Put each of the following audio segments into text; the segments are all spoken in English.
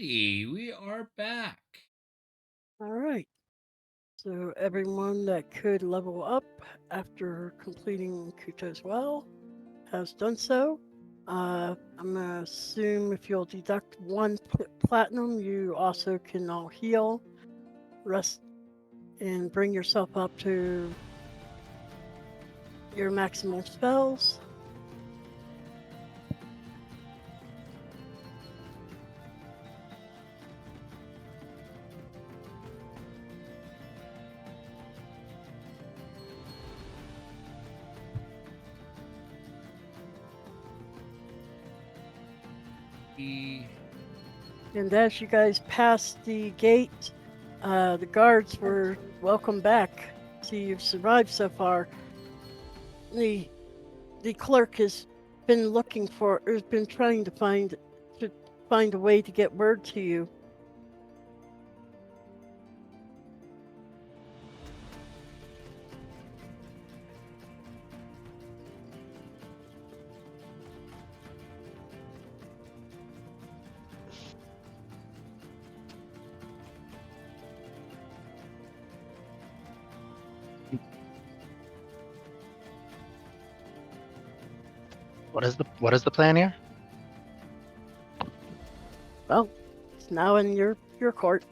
Alrighty, we are back. All right. So everyone that could level up after completing Kuto's Well has done so. I'm gonna assume if you'll deduct one platinum, you also can all heal, rest, and bring yourself up to your maximum spells. The And as you guys pass the gate, the guards were welcome back. See, you've survived so far. The the clerk has been has been trying to find a way to get word to you. What is the plan here? Well, it's now in your court.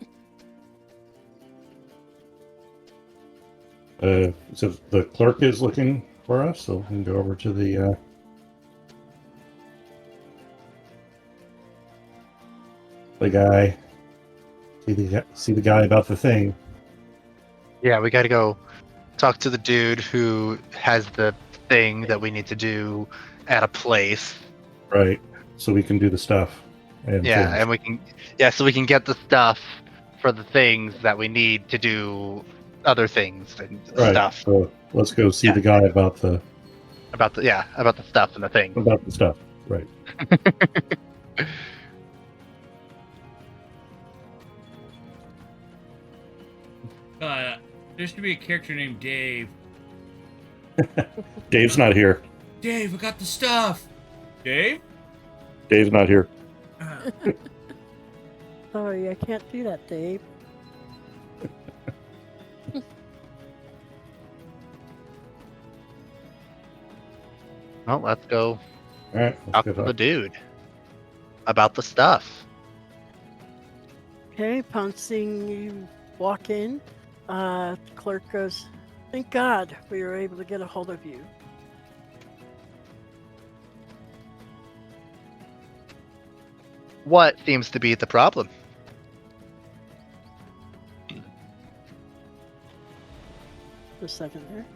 So the clerk is looking for us, so we can go over to the guy. See the guy about the thing. Yeah, we got to go talk to the dude who has the thing that we need to do at a place. Right. So we can do the stuff. And Yeah, things. so we can get the stuff for the things that we need to do other things and Right. stuff. So let's go see Yeah. the guy about the About the stuff and the thing. stuff. Right. there should be a character named Dave. Dave's not here. Dave, I got the stuff. Dave? Dave's not here. Sorry, I can't do that, Dave. Well, let's go All right. talk to the dude about the stuff. Okay, upon seeing you walk in, the clerk goes, "Thank God we were able to get a hold of you." What seems to be the problem? Just a second there.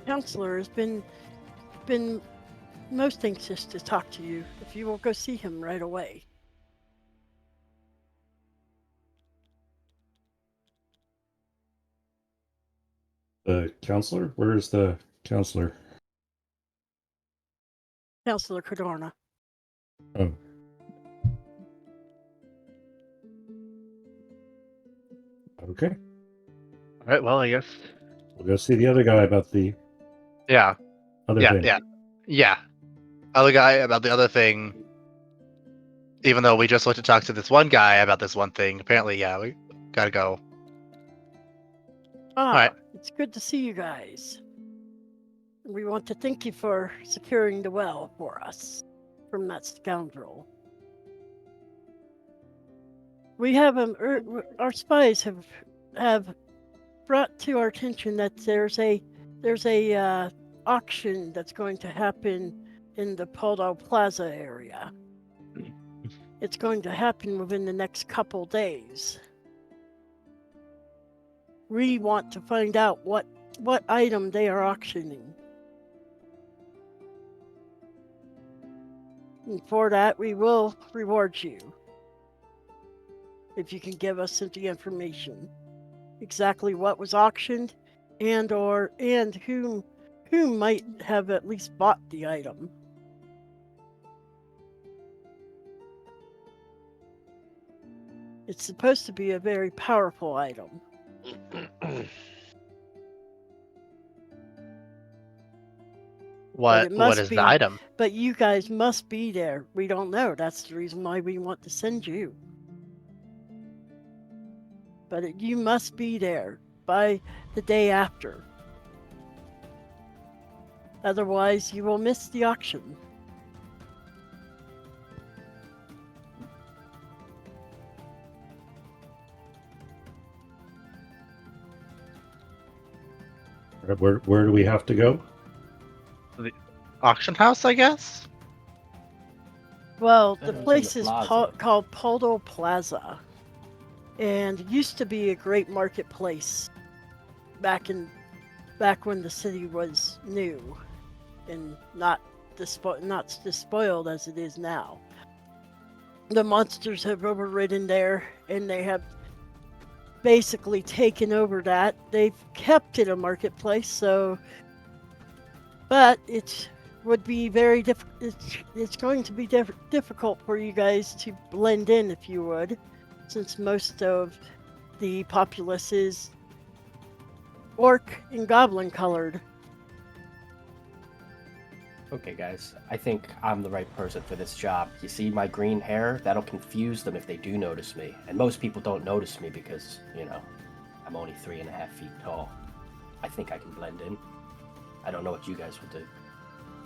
Counselor has been most anxious to talk to you. If you will go see him right away. The counselor? Where is the counselor? Counselor Cadorna. Oh. Okay. All right. Well, I guess We'll go see the other guy about the other thing. Yeah. Other guy about the other thing. Even though we just went to talk to this one guy about this one thing, apparently, we gotta go. Ah, right. It's good to see you guys. We want to thank you for securing the well for us from that scoundrel. We have our spies have brought to our attention that there's a auction that's going to happen in the Poldo Plaza area. It's going to happen within the next couple days. We want to find out what item they are auctioning. And for that, we will reward you if you can give us the information, exactly what was auctioned, and whom might have at least bought the item. It's supposed to be a very powerful item. What it what must is the be- item? But you guys must be there. We don't know. That's the reason why we want to send you. But you must be there by the day after. Otherwise, you will miss the auction. Where do we have to go? Auction house, I guess. Well, the It's in place the is plaza. called Poldo Plaza, and it used to be a great marketplace back when the city was new and not despoiled as it is now. The monsters have overridden there, and they have basically taken over that. They've kept it a marketplace, but it would be very it's going to be difficult for you guys to blend in, if you would, since most of the populace is orc and goblin colored. Okay, guys, I think I'm the right person for this job. You see my green hair? That'll confuse them if they do notice me. And most people don't notice me because, I'm only 3.5 feet tall. I think I can blend in. I don't know what you guys will do.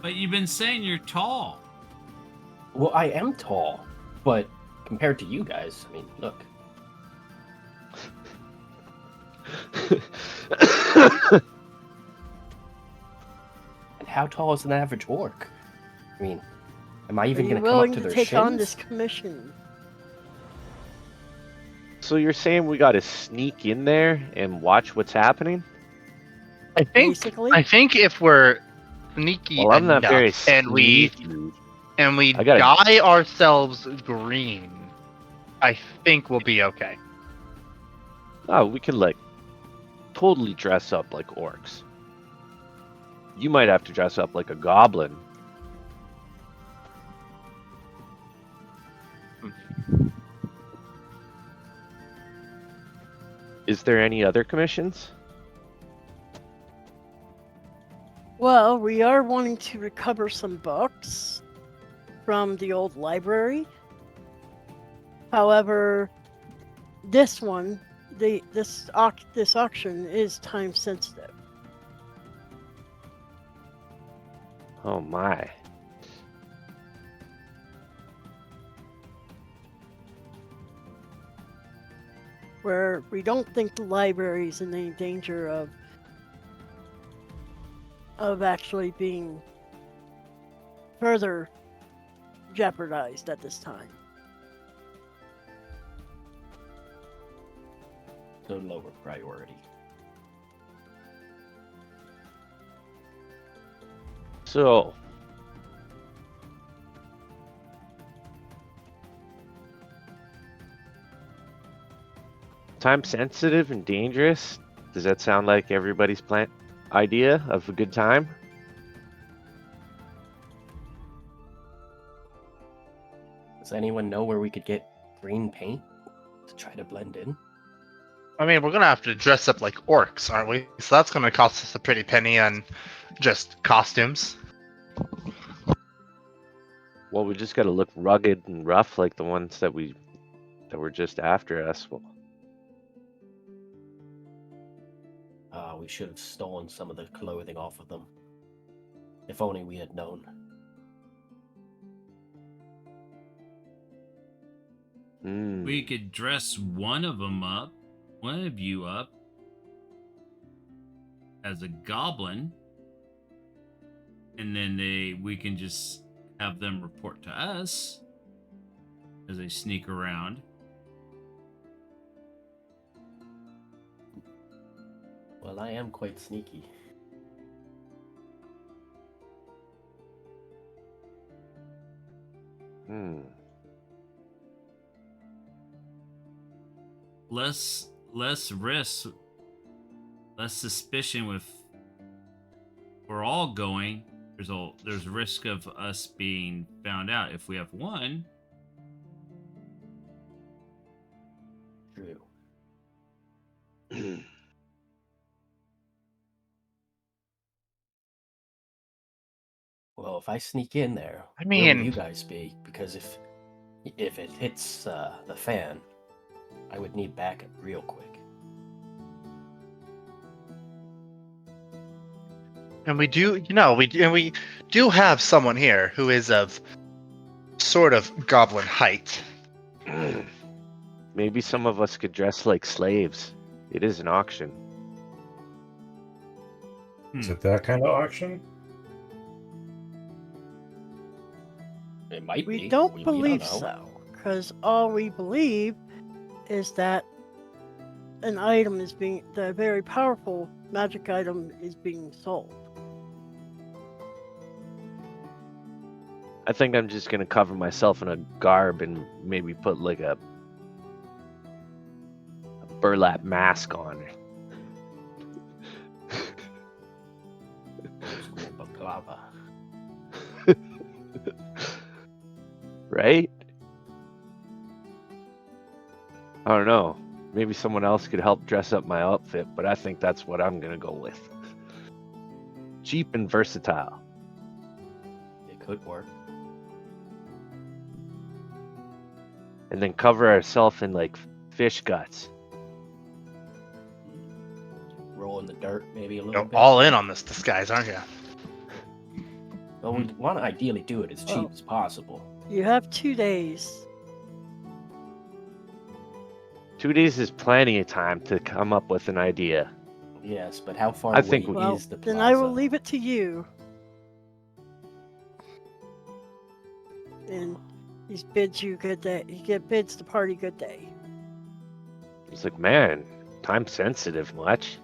But you've been saying you're tall. Well, I am tall, but compared to you guys, I mean, look. And how tall is an average orc? I mean, am I even Are you going to come up willing to to their take on shins? this commission? So you're saying we got to sneak in there and watch what's happening? Basically. I think if we're sneaky Well, I'm not enough very and we sneaky. I gotta- dye ourselves green, I think we'll be okay. Oh, we can totally dress up like orcs. You might have to dress up like a goblin. Is there any other commissions? Well, we are wanting to recover some books from the old library. However, this auction is time sensitive. Oh my. Where we don't think the library is in any danger of actually being further jeopardized at this time. So lower priority. So, time sensitive and dangerous. Does that sound like everybody's idea of a good time? Does anyone know where we could get green paint to try to blend in? I mean, we're gonna have to dress up like orcs, aren't we? So that's gonna cost us a pretty penny on just costumes. Well, we just got to look rugged and rough like the ones that were just after us. Well, We should have stolen some of the clothing off of them. If only we had known. We could dress one of you up, as a goblin, and then we can just have them report to us as they sneak around. Well, I am quite sneaky. Less risk, less suspicion. With we're all going, there's risk of us being found out. If we have one, Well, if I sneak in there, I where will mean- you guys be? Because if it hits the fan, I would need backup real quick. And we do, we do have someone here who is of sort of goblin height. Maybe some of us could dress like slaves. It is an auction. Is it that kind of auction? It might be. We don't we believe know. so, because all we believe is that an item is being, the very powerful magic item is being sold. I think I'm just gonna cover myself in a garb and maybe put like a burlap mask on. Old school baklava. Right? I don't know. Maybe someone else could help dress up my outfit, but I think that's what I'm gonna go with. Cheap and versatile. It could work. And then cover ourselves in like fish guts. Roll in the dirt, maybe a little You're bit. all in on this disguise, aren't you? Well, we want to ideally do it as cheap Well- as possible. You have 2 days. 2 days is plenty of time to come up with an idea. Yes, but how far I away think Well, is the plaza? then I will leave it to you. And he bids you good day. He bids the party good day. It's like, man, time sensitive much.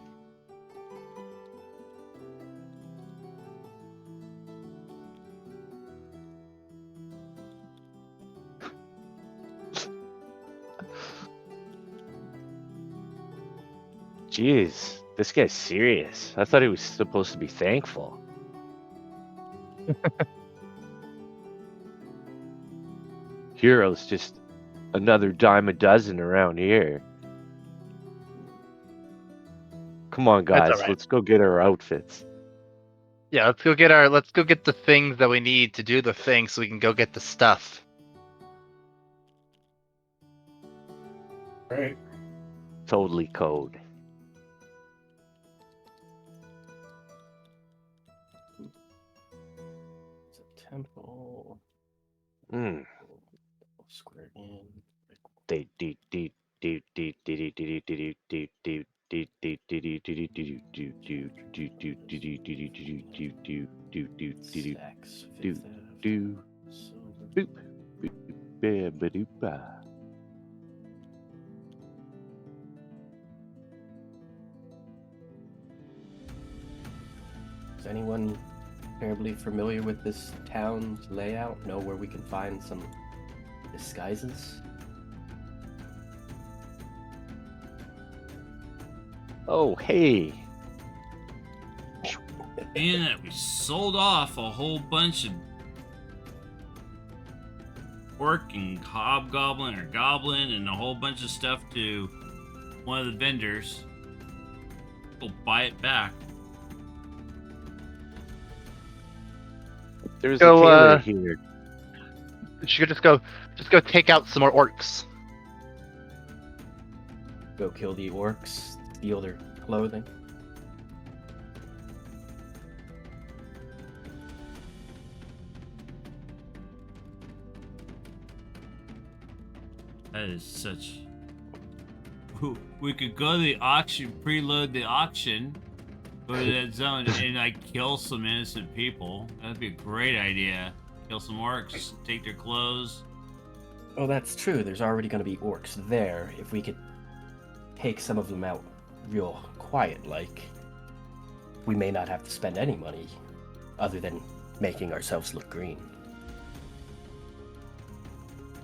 Jeez, this guy's serious. I thought he was supposed to be thankful. Hero's just another dime a dozen around here. Come on, That's guys, all right. let's go get our outfits. Yeah, let's go get the things that we need to do the thing so we can go get the stuff. Right. Totally code. It's a temple. Mm. Square in. Stacks. do, Fifth do, of silver. boop. Ba-ba-doop-ba. Is anyone terribly familiar with this town's layout? Know where we can find some disguises? Oh, hey. Being that we sold off a whole bunch of orc and hobgoblin or goblin and a whole bunch of stuff to one of the vendors, we'll buy it back. There's Go, a tailor uh, here. You should just go take out some more orcs. Go kill the orcs, steal their clothing. That is such. We could go to the auction, preload the auction, go to that zone, and like kill some innocent people. That'd be a great idea. Kill some orcs, take their clothes. Oh, that's true. There's already going to be orcs there. If we could take some of them out real quiet, like, we may not have to spend any money other than making ourselves look green.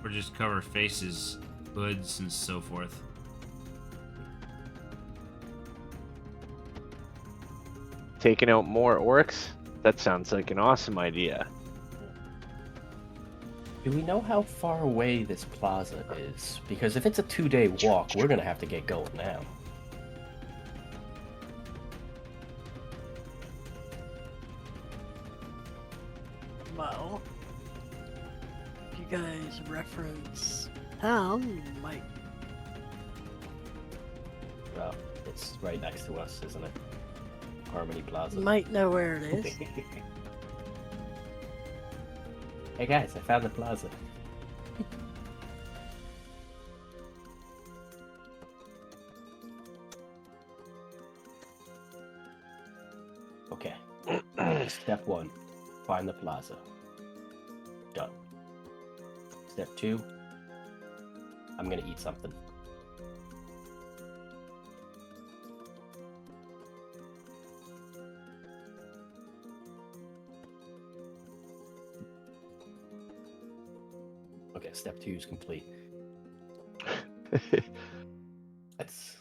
Or just cover faces, hoods, and so forth. Taking out more orcs? That sounds like an awesome idea. Do we know how far away this plaza is? Because if it's a 2-day walk, we're going to have to get going now. well, if you guys reference town, you might. Well, it's right next to us, isn't it? Harmony Plaza. Might know where it is. Hey guys, I found the plaza. Okay. Step 1, find the plaza. Done. Step 2, I'm gonna eat something. Okay, step 2 is complete. Let's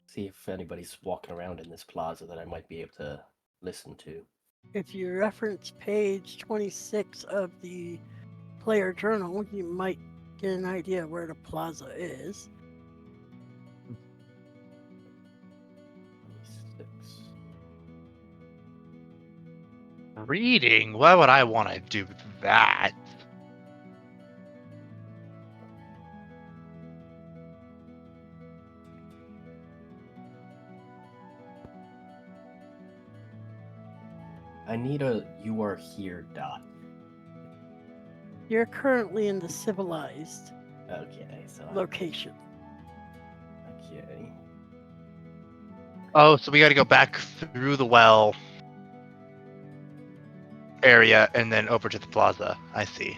see if anybody's walking around in this plaza that I might be able to listen to. If you reference page 26 of the player journal, you might get an idea where the plaza is. 26. Reading? Why would I want to do that? I need a you are here dot. You're currently in the civilized Okay, so location. okay. Oh, so we got to go back through the well area and then over to the plaza. I see.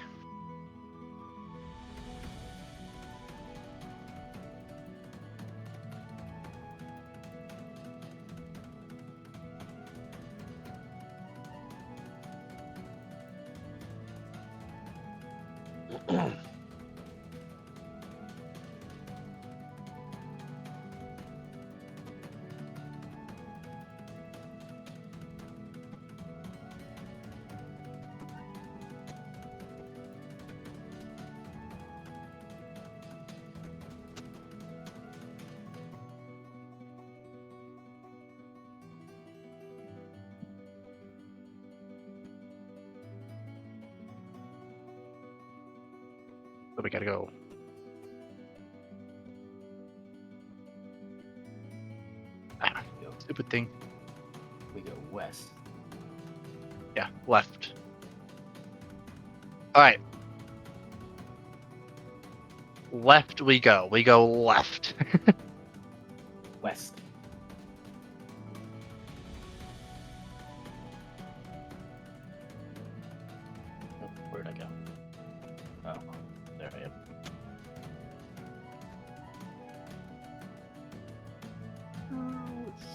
So we got to go. Ah, stupid thing. We go west. Yeah, left. All right. Left we go. We go left. West. Oh, where'd I go? Oh, there I am. Let's see.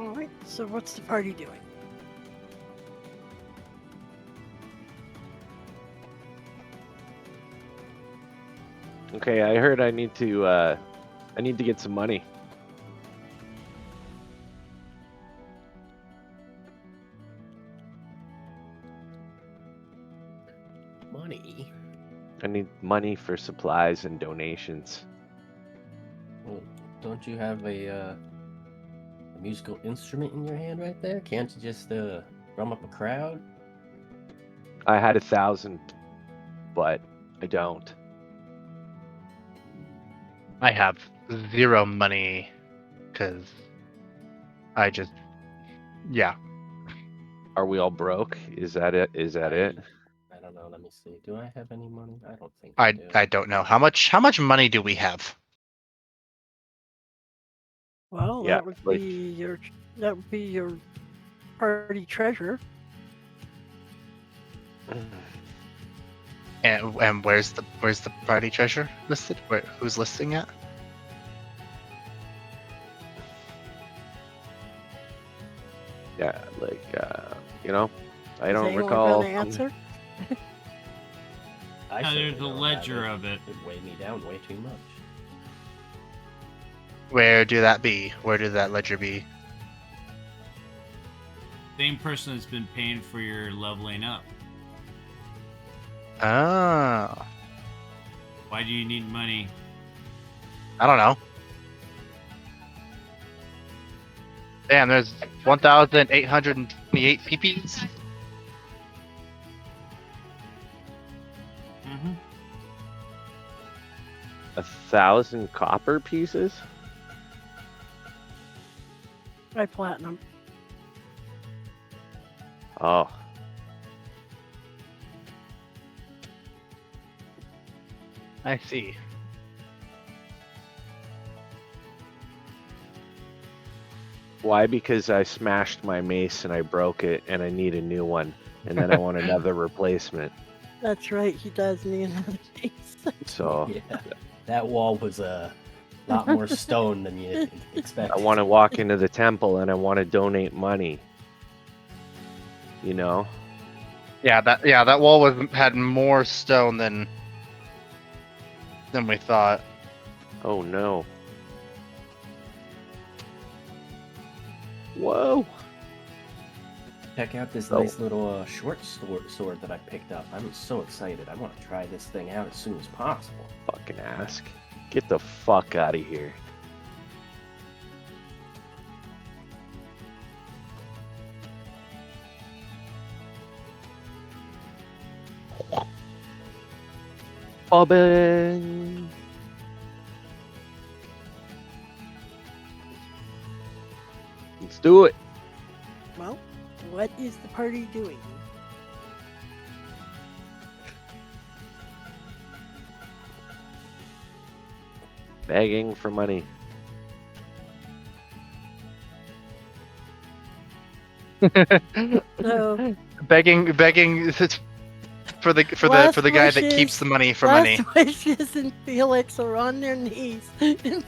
All right. So what's the party doing? Okay, I heard I need to get some money. Money. I need money for supplies and donations. Well, don't you have a musical instrument in your hand right there? Can't you just drum up a crowd? I had 1,000, but I don't. I have 0 money because I just, yeah. Are we all broke? Is that it? Is that it? I don't don't know. Let me see. Do I have any money? I don't think I do. I don't know how much money do we have? Well, Yeah, that would like- be your party treasure. And where's the party treasure listed? Who's listing it? Yeah, like you know, I Is don't anyone recall. gonna answer? I Now, certainly there's a don't have ledger it. of it. It'd weigh me down way too much. Where do that be? Where did that ledger be? Same person that's been paying for your leveling up. Oh, Why do you need money? I don't know. Damn, there's 1,828 PPs. Mm-hmm. 1,000 copper pieces. Try platinum. Oh, I see. why? Because I smashed my mace and I broke it, and I need a new one, and then I want another replacement. That's right. He does need another piece. So Yeah, that wall was a lot more stone than you expected. I want to walk into the temple and I want to donate money. You know, Yeah, that wall had more stone than we thought. oh no. Whoa. Check out this Oh. nice little short sword that I picked up. I'm so excited. I want to try this thing out as soon as possible. Fucking ask. Get the fuck out of here. Bobbin. Let's do it. Well, what is the party doing? Begging for money. So begging for the Last guy that wishes- keeps the money for money. Last Wishes and Felix are on their knees in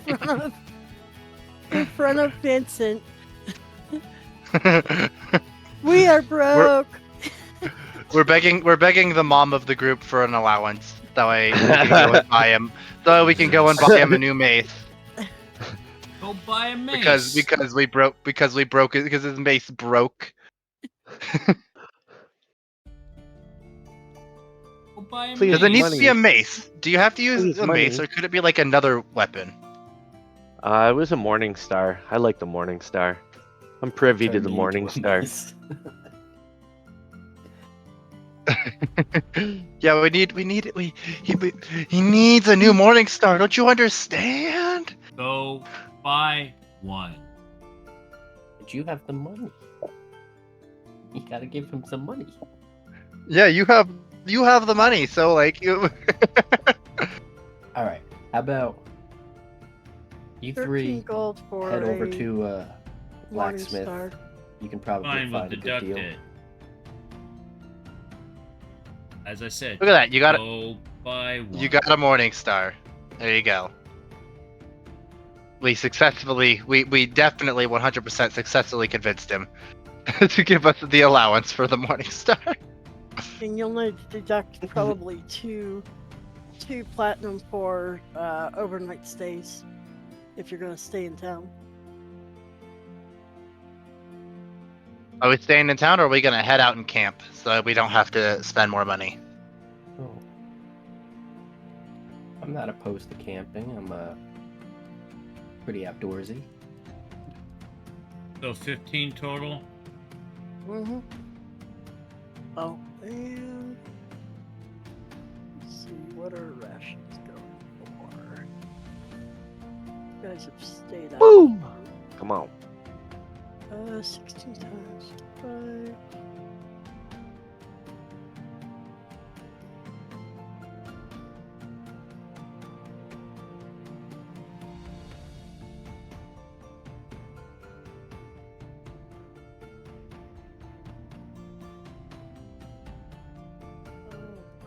front of Vincent. We are broke. We're begging the mom of the group for an allowance. That way we can go and buy him. So we can go and buy him a new mace. Go buy a mace. Because his mace broke. Go buy a Please, Does it need mace. to be a mace? Do you have to use Please, a mace, money. or could it be like another weapon? It was a morning star. I like the morning star. I'm privy to Turn the me morning into a star. mace. Yeah, he needs a new morning star. Don't you understand? Go buy one. But you have the money. You gotta give him some money. Yeah, you have the money, so like you. All right. How about you 13 three gold for head over a to Morning blacksmith? Star. You can probably Fine, we'll find a good deduct deal. it. As I said, Look at that! You go buy one. got a morning star. There you go. We definitely 100% successfully convinced him to give us the allowance for the morning star. And you'll need to deduct probably two platinum for overnight stays if you're going to stay in town. Are we staying in town, or are we gonna head out and camp so that we don't have to spend more money? Oh. I'm not opposed to camping. I'm pretty outdoorsy. So 15 total. Mm-hmm. Oh, and let's see, what are rations going for? You guys have stayed out. Boom! Come on. 16 times 5.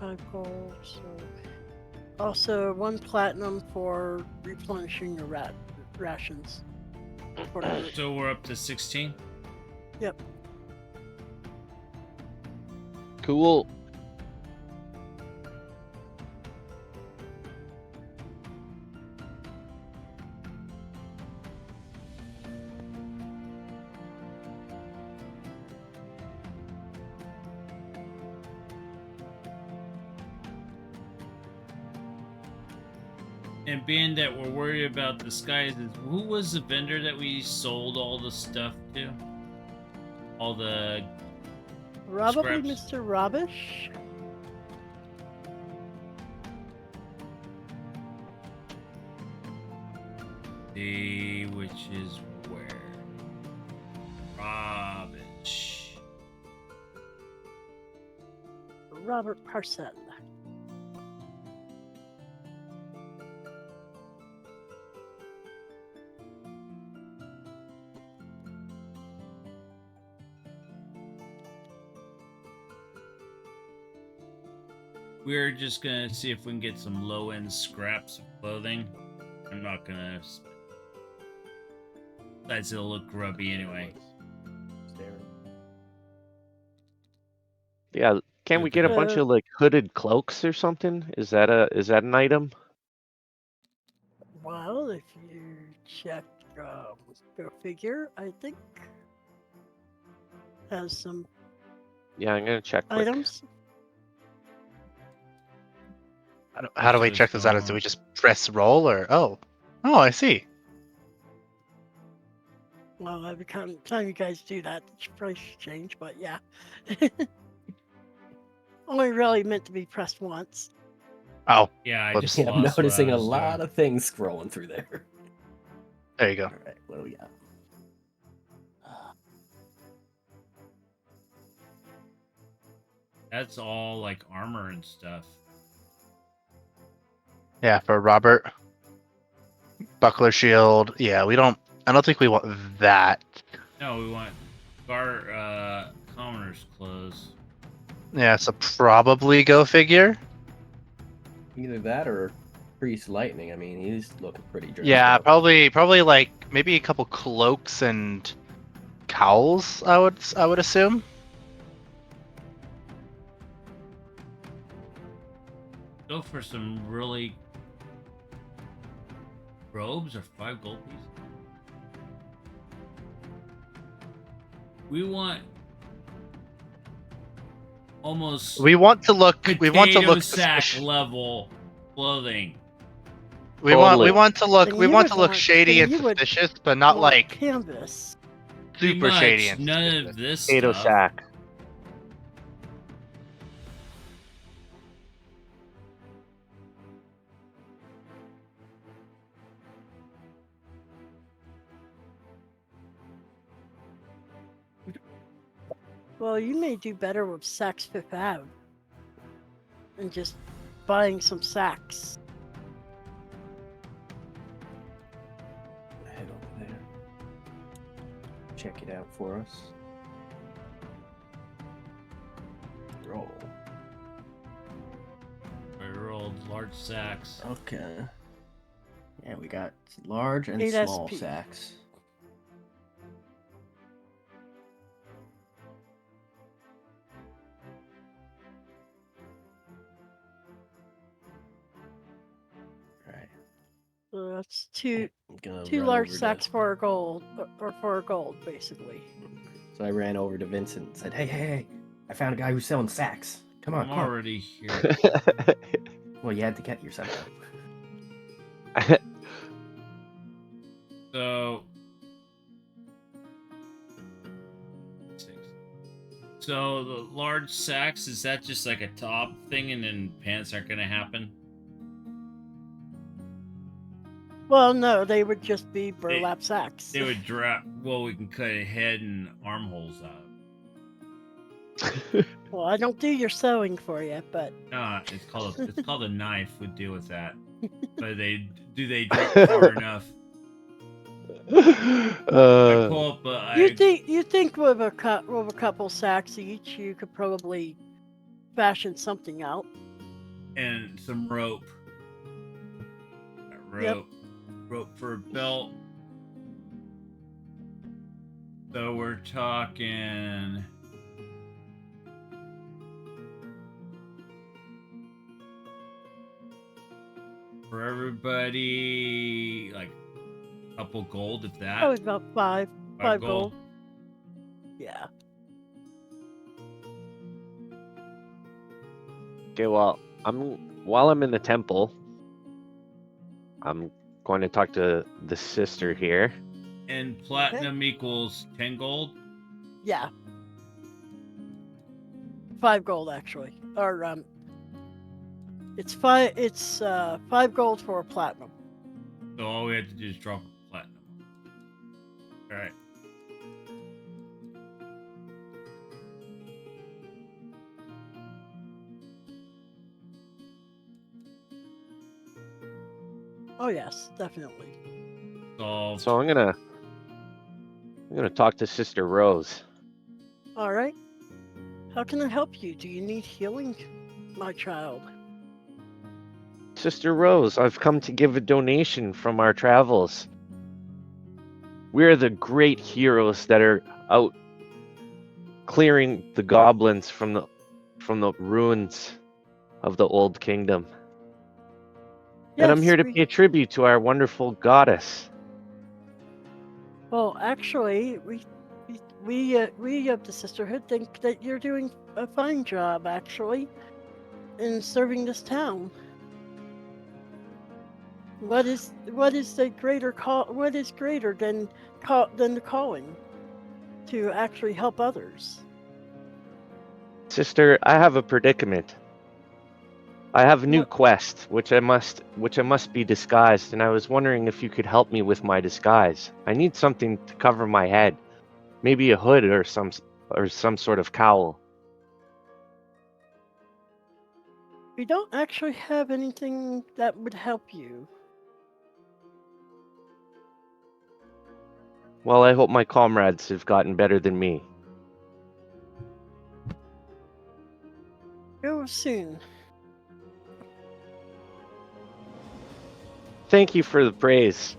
5 gold. So also 1 platinum for replenishing your rations. For the group. So we're up to 16. Yep. Cool. And being that we're worried about the skies, who was the vendor that we sold all the stuff to? All the Probably scraps. Mr. Rubbish. the which is where? Rubbish. Robert Parcell. We're just gonna see if we can get some low-end scraps of clothing. I'm not gonna. Besides, it'll look grubby anyway. Yeah, can we get a bunch of like hooded cloaks or something? Is that an item? Well, if you check Go Figure, I think has some Yeah, I'm gonna check quick. items. How do we check those out? Do we just press roll or oh, I see. Well, every time you guys do that, the price should change, but yeah. Only really meant to be pressed once. Oh, Yeah, I Whoops. just Yeah, I'm lost what I noticing a was lot doing. of things scrolling through there. there you go. All right, what do we got? That's all like armor and stuff. Yeah, for Robert. Buckler shield. Yeah, I don't think we want that. No, we want commoner's clothes. Yeah, so probably go figure. Either that or Priest Lightning. I mean, he's looking pretty dressed Yeah, up. probably like maybe a couple cloaks and cowls. I would assume. Go for some really robes or 5 gold pieces. We want almost We want to look. We want to potato look. sack suspicious. level clothing. We want Totally. to look. Then We you want would to look want- shady then and you would suspicious, but not Want like canvas. Pretty super shady much and none suspicious. of this Potato stuff. sack. Well, you may do better with Saks Fifth Ave and just buying some sacks. Head over there. Check it out for us. Roll. I rolled large sacks. Okay. Yeah, we got large and 8 small SP. sacks. Right. So that's two I'm gonna two run large over to- sacks for a gold, or for a gold, basically. So I ran over to Vincent and said, hey, I found a guy who's selling sacks. Come on, I'm come on. already here. Well, you had to get yourself out. So, so the large sacks, is that just like a top thing and then pants aren't gonna happen? Well, no, they would just be burlap sacks. They would drop. Well, we can cut a head and armholes out. Well, I don't do your sewing for you, but No, it's called a knife. Would deal with that. But they drip far enough? I pull up. you think with a couple sacks each, you could probably fashion something out. And some rope. Yep. Rope for a belt. So we're talking. For everybody, like a couple gold, if that. That was about five. 5 gold. Yeah. Okay, well, while I'm in the temple, I'm going to talk to the sister here. And platinum equals 10 gold. Yeah. 5 gold actually. Or it's 5 gold for a platinum. So all we have to do is drop a platinum. All right. Oh yes, definitely. Solved. So I'm gonna talk to Sister Rose. All right. How can I help you? Do you need healing, my child? Sister Rose, I've come to give a donation from our travels. We're the great heroes that are out clearing the goblins from the ruins of the old kingdom. And I'm here to pay tribute to our wonderful goddess. Well, actually, we of the sisterhood think that you're doing a fine job, actually, in serving this town. What is the greater call? What is greater than the calling to actually help others? Sister, I have a predicament. I have a new What? quest, which I must be disguised, and I was wondering if you could help me with my disguise. I need something to cover my head, maybe a hood or some sort of cowl. We don't actually have anything that would help you. Well, I hope my comrades have gotten better than me. Go soon. Thank you for the praise.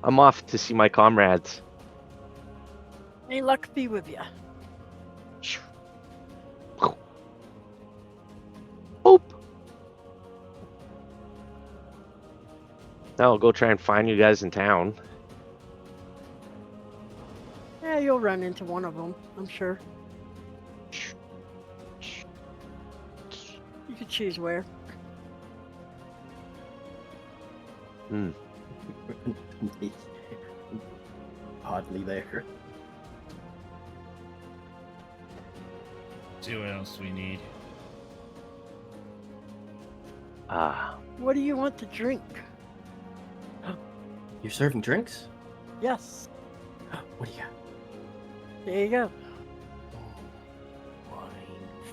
I'm off to see my comrades. May luck be with you. Oop. Now I'll go try and find you guys in town. Yeah, you'll run into one of them, I'm sure. You could choose where. Hardly there. See what else we need. What do you want to drink? You're serving drinks? Yes. What do you got? There you go. Wine,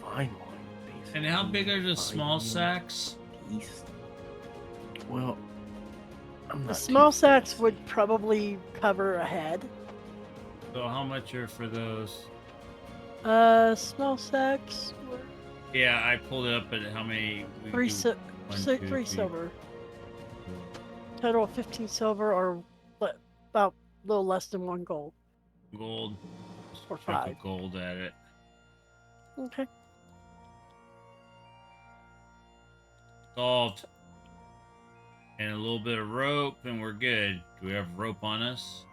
fine wine. Basic And how big are the fine small wine, sacks? East. Well, I'm The not small too sacks fancy. would probably cover a head. So how much are for those? Small sacks were Yeah, I pulled it up at how many? We three, do si- one, si- two, 3 three, silver. Total of 15 silver, or about a little less than 1 gold. gold. Or Chuck a 5. gold at it. Okay. Solved. And a little bit of rope, and we're good. Do we have rope on us?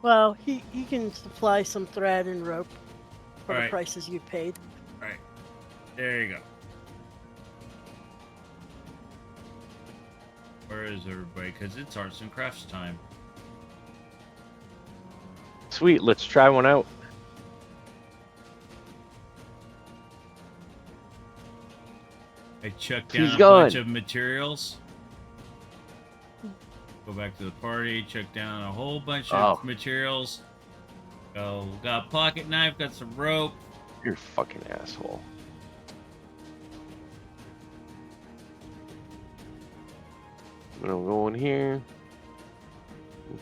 Well, he can supply some thread and rope for the Alright. prices you've paid. Alright. There you go. Where is everybody? Because it's arts and crafts time. Sweet, let's try one out. I chucked He's down a gone. bunch of materials. Go back to the party, chuck down a whole bunch of materials. Go, got a pocket knife, got some rope. You're a fucking asshole. I'm gonna go in here.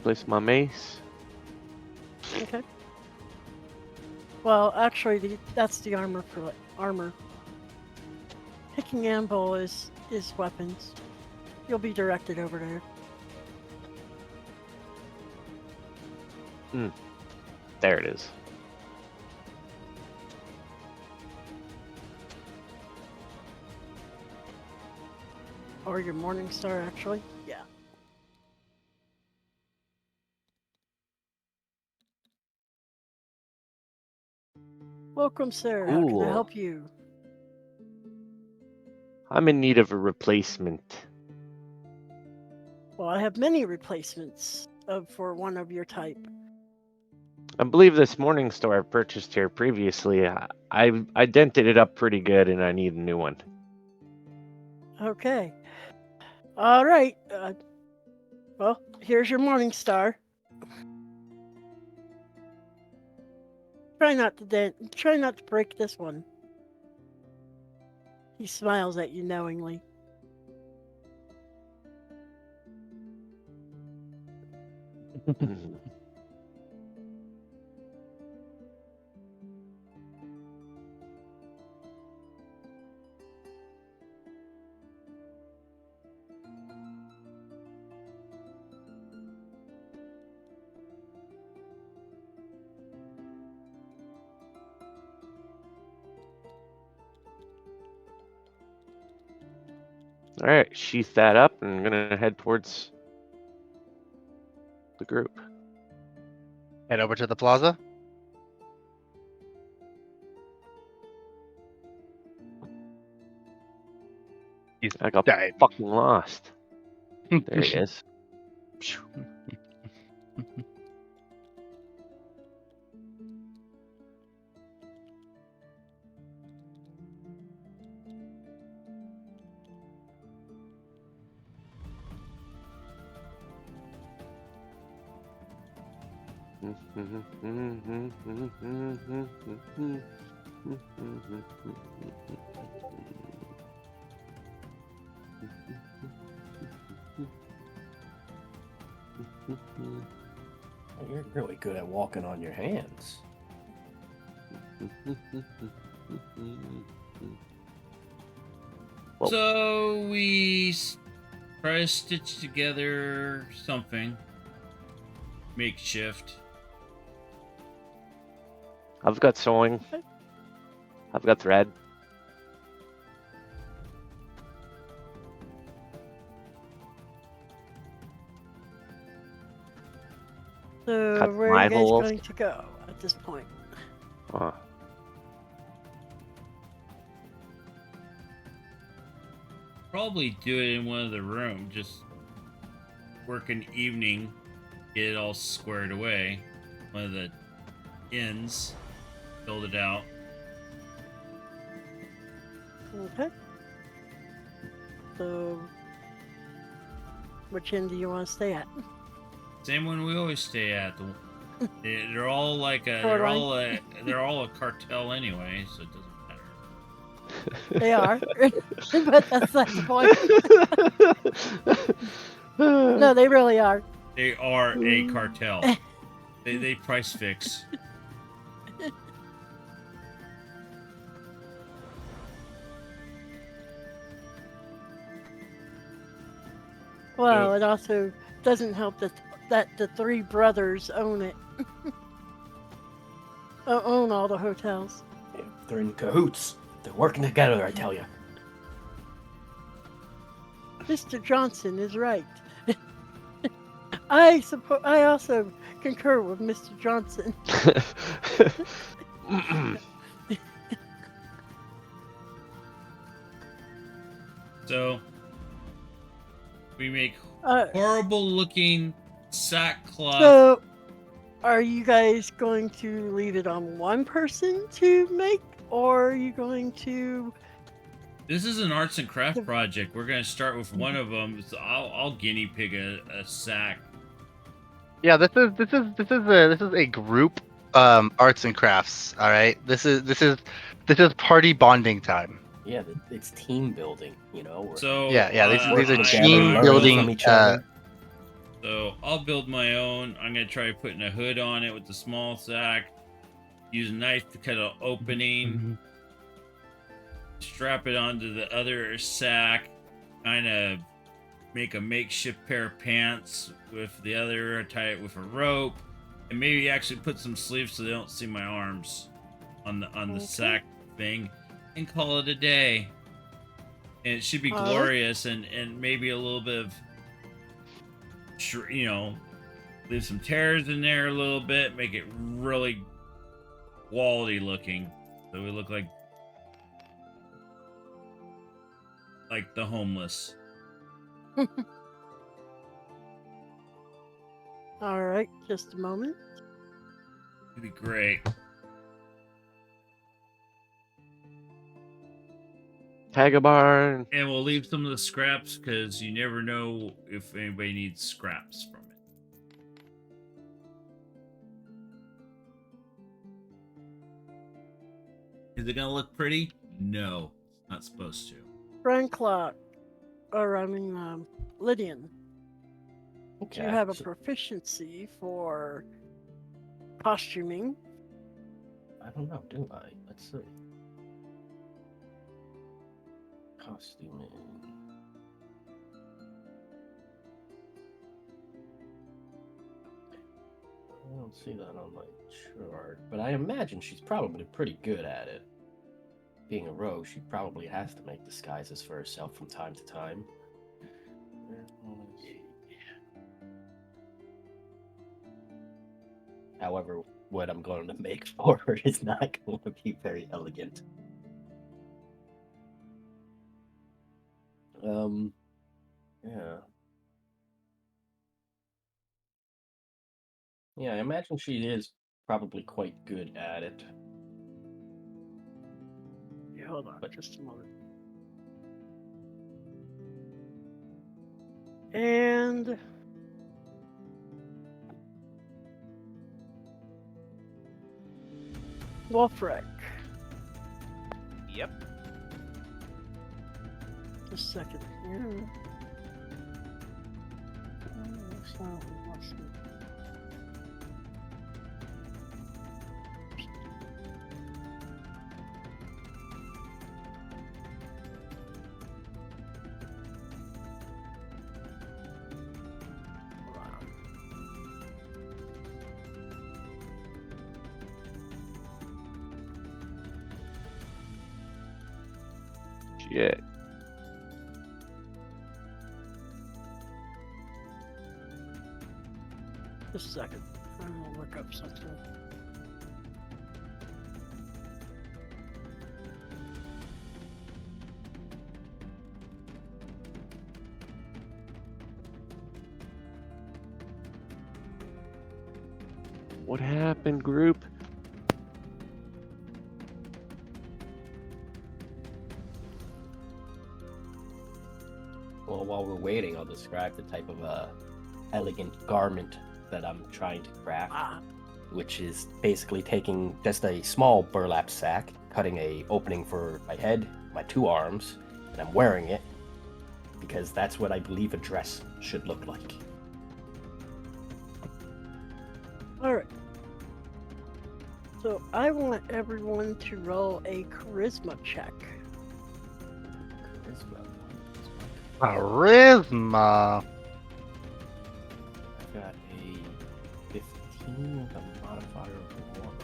Place my mace. Okay. Well, actually, that's the armor for armor. picking anvil is weapons. You'll be directed over there. There it is. Or your morning star, actually. Yeah. Welcome, sir. How can I Cool. help you? I'm in need of a replacement. Well, I have many replacements for one of your type. I believe this morning store I purchased here previously, I dented it up pretty good and I need a new one. Okay. All right. Well, here's your morning star. Try not to break this one. He smiles at you knowingly. Alright, sheath that up and I'm gonna head towards the group. Head over to the plaza. He's I got died. fucking lost. There he is. You're really good at walking on your hands. Well- So we try to stitch together something makeshift. I've got sewing. I've got thread. So Cut where are you guys rivals. going to go at this point? Oh. Probably do it in one of the rooms. Just work an evening, get it all squared away. One of the ends, build it out. Okay. So, which end do you want to stay at? Same one we always stay at. They're all like a Shoreline? they're all a cartel anyway, so it doesn't matter. They are, but that's not the point. No, they really are. They are a cartel. They price fix. Well, it also doesn't help that the three brothers own it. Own all the hotels. Yeah, they're in cahoots. They're working together, I tell you. Mr. Johnson is right. I also concur with Mr. Johnson. So we make Uh, horrible looking sackcloth. So, are you guys going to leave it on one person to make, or are you going to? This is an arts and craft project. We're gonna start with one of them. So I'll guinea pig a sack. Yeah, this is a group arts and crafts. All right, this is party bonding time. Yeah, it's team building, you know. We're So Yeah, these are working together, team learning building, from each other. So I'll build my own. I'm gonna try putting a hood on it with the small sack. Use a knife to cut an opening. strap it onto the other sack, kind of make a makeshift pair of pants with the other, tie it with a rope, and maybe actually put some sleeves so they don't see my arms on the Okay. sack thing, and call it a day. And it should be Alright. glorious, and maybe a little bit of, leave some tears in there a little bit, make it really quality looking, so we look like the homeless. All right, just a moment. It'd be great. Tag a barn. And we'll leave some of the scraps because you never know if anybody needs scraps from it. Is it gonna look pretty? No, it's not supposed to. Franclock, Lydian, Okay. do you have a so- proficiency for costuming? I don't know, do I? Let's see. Costuming. I don't see that on my chart, but I imagine she's probably pretty good at it. Being a rogue, she probably has to make disguises for herself from time to time. However, what I'm going to make for her is not going to be very elegant. Yeah. Yeah, I imagine she is probably quite good at it. Yeah, hold on, But- just a moment. And Wolfric, Yep. just a second here. That's not what we want to do. Hold on. Shit. Just a second. I'm gonna look up something. What happened, group? Well, while we're waiting, I'll describe the type of elegant garment that I'm trying to craft, Ah, which is basically taking just a small burlap sack, cutting a opening for my head, my two arms, and I'm wearing it because that's what I believe a dress should look like. all right. So I want everyone to roll a charisma check. Charisma. I've got a 15 with a modifier of 1.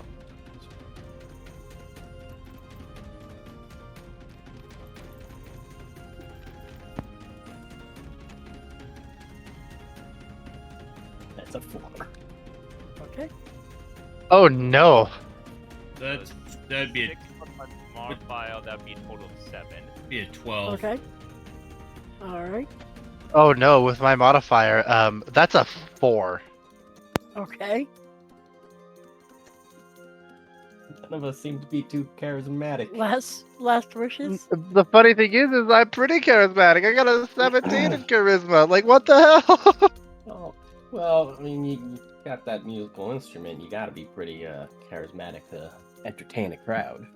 That's a 4. Okay. Oh no. That'd be 6 plus my modifier, that'd be a total of 7. a 12. Okay. All right. Oh no, with my modifier, that's a 4. Okay. None of us seem to be too charismatic. Last wishes. The funny thing is I'm pretty charismatic. I got a 17 in charisma. Like, what the hell? Oh, well, I mean, you got that musical instrument. You got to be pretty charismatic to entertain a crowd.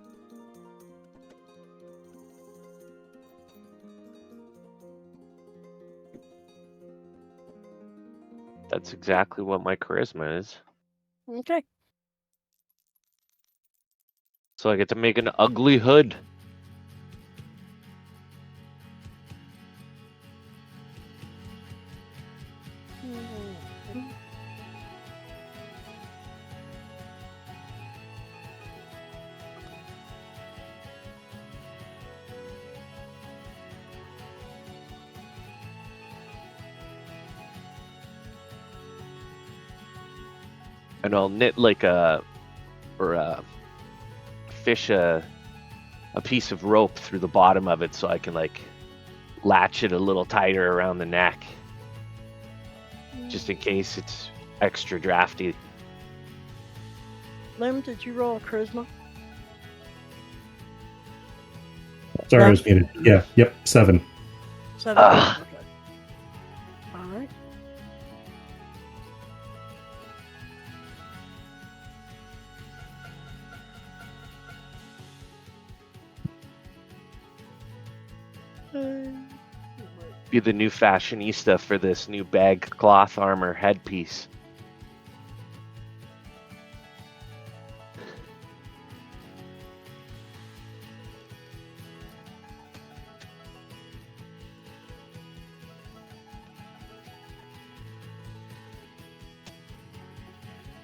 That's exactly what my charisma is. Okay. So I get to make an ugly hood. And I'll knit like fish a piece of rope through the bottom of it so I can like latch it a little tighter around the neck, just in case it's extra drafty. Lim, did you roll a charisma? Sorry, I Yeah. was muted. Yeah, yep, 7. 7. Ah. Okay. All right. Be the new fashionista for this new bag cloth armor headpiece.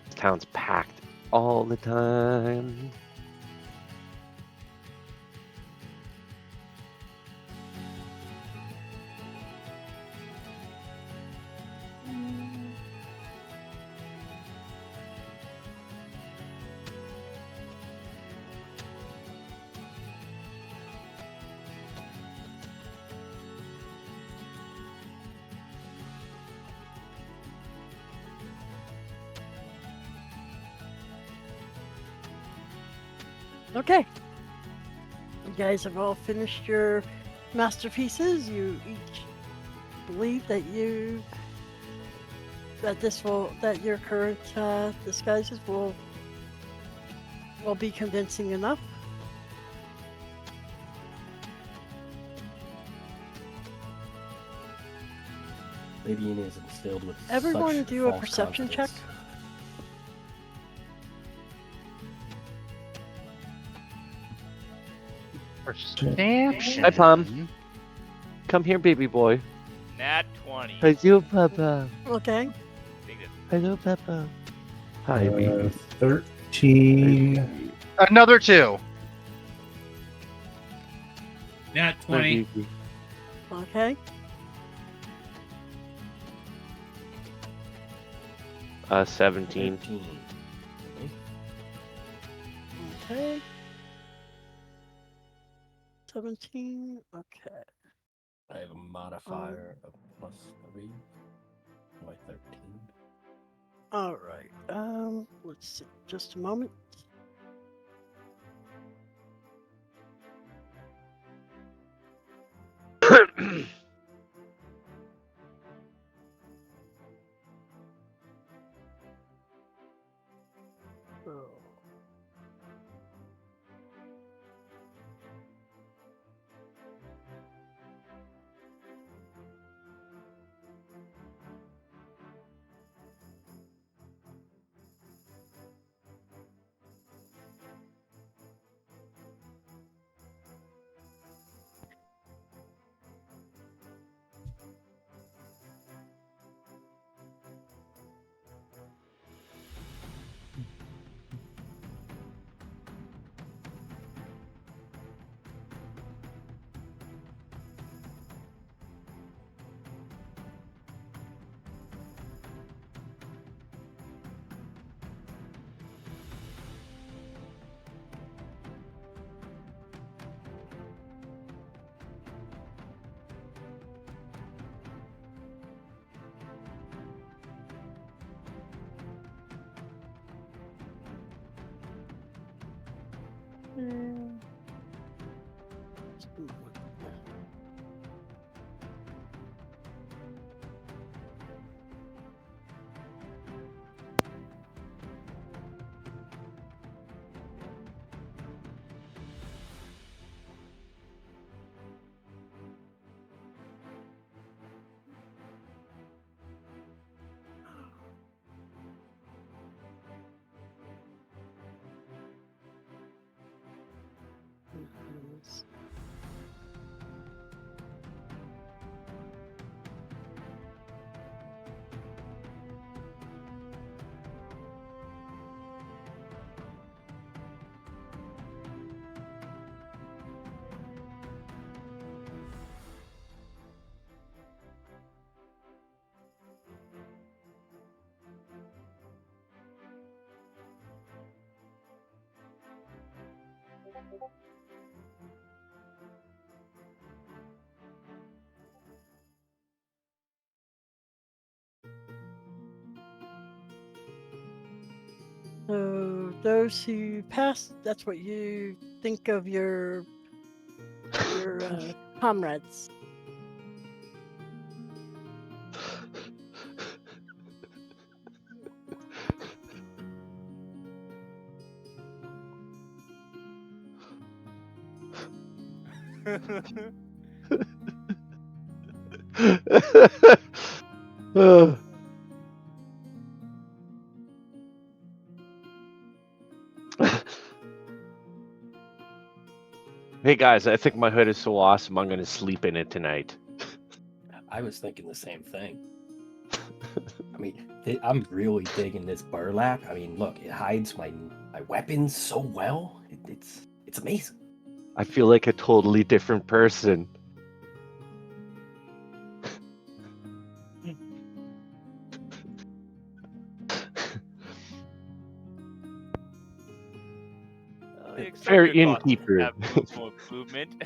This town's packed all the time. Okay. You guys have all finished your masterpieces. You each believe that that your current disguises will be convincing enough. Lydian is instilled with Everyone such do a false perception check. confidence. Perception. Hi, Pom. Come here, baby boy. Nat 20. Hello, Papa. Okay. Think it- Hello, Papa. Hi, baby. 13. Another 2. Nat Hi, 20. baby. Okay. 17. 13. Okay. 17. Okay. I have a modifier of +3. Why 13? All right. Let's see. Just a moment. Oh. Just a moment. So those who pass, that's what you think of your comrades. Hey guys, I think my hood is so awesome I'm gonna sleep in it tonight. I was thinking the same thing. I mean, I'm really digging this burlap. I mean, look, it hides my weapons so well. It's amazing. I feel like a totally different person. The Fair exterior costs innkeeper. have room for improvement.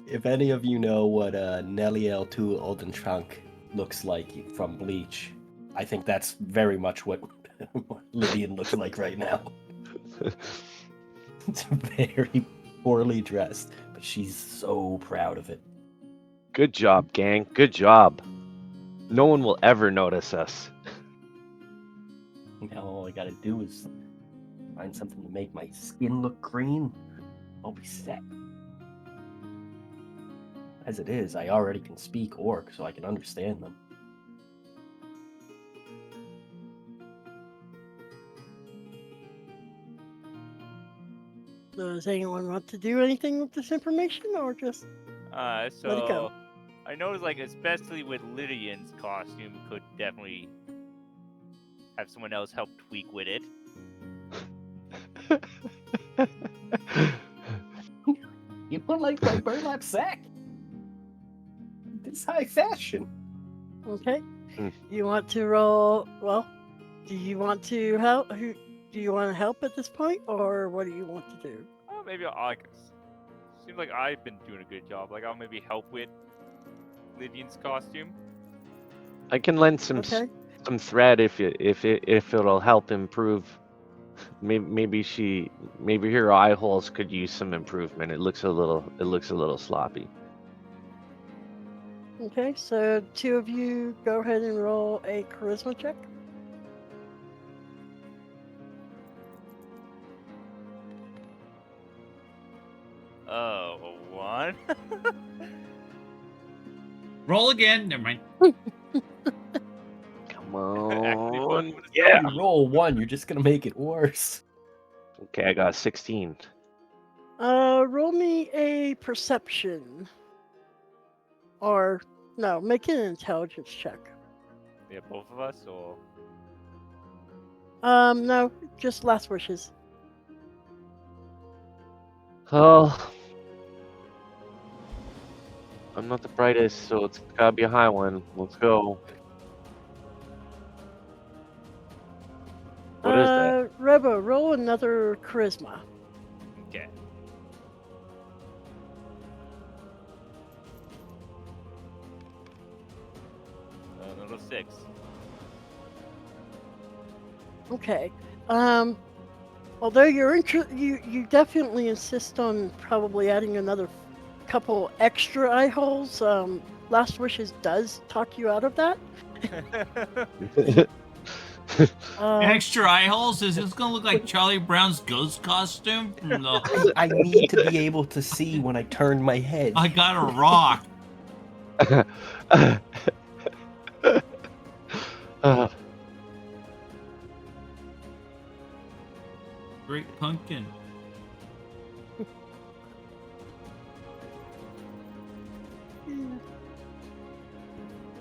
If any of you know what Neliel 2 Olden Trunk looks like from Bleach, I think that's very much what Lydian looks like right now. It's very poorly dressed, but she's so proud of it. Good job, gang. Good job. No one will ever notice us. Now all I gotta do is find something to make my skin look green. I'll be set. As it is, I already can speak Orc, so I can understand them. So does anyone want to do anything with this information, or just let it go? So I noticed, like, especially with Lydian's costume, could definitely have someone else help tweak with it. You don't like my burlap sack? It's high fashion. Okay. Hmm. You want to roll? Well, do you want to help? Do you want to help at this point, or what do you want to do? Oh, maybe I could. Seems like I've been doing a good job. Like, I'll maybe help with Lydian's costume. I can lend some Okay. some thread if it'll help improve. Maybe her eye holes could use some improvement. It looks a little sloppy. Okay. So two of you go ahead and roll a charisma check. Oh, a 1? Roll again. Never mind. Come Actually, both on. of us Yeah. You roll 1, you're just gonna make it worse. Okay, I got 16. Roll me a perception. Or no, make an intelligence check. Yeah, both of us, or No, just last wishes. Oh, I'm not the brightest, so it's gotta be a high one. Let's go. What is that? Robo, roll another charisma. okay. Another 6. Okay. Although you definitely insist on probably adding another couple extra eye holes. Last wishes does talk you out of that. Extra eye holes? Is this gonna look like Charlie Brown's ghost costume from the? I need to be able to see when I turn my head. I got a rock. Great pumpkin.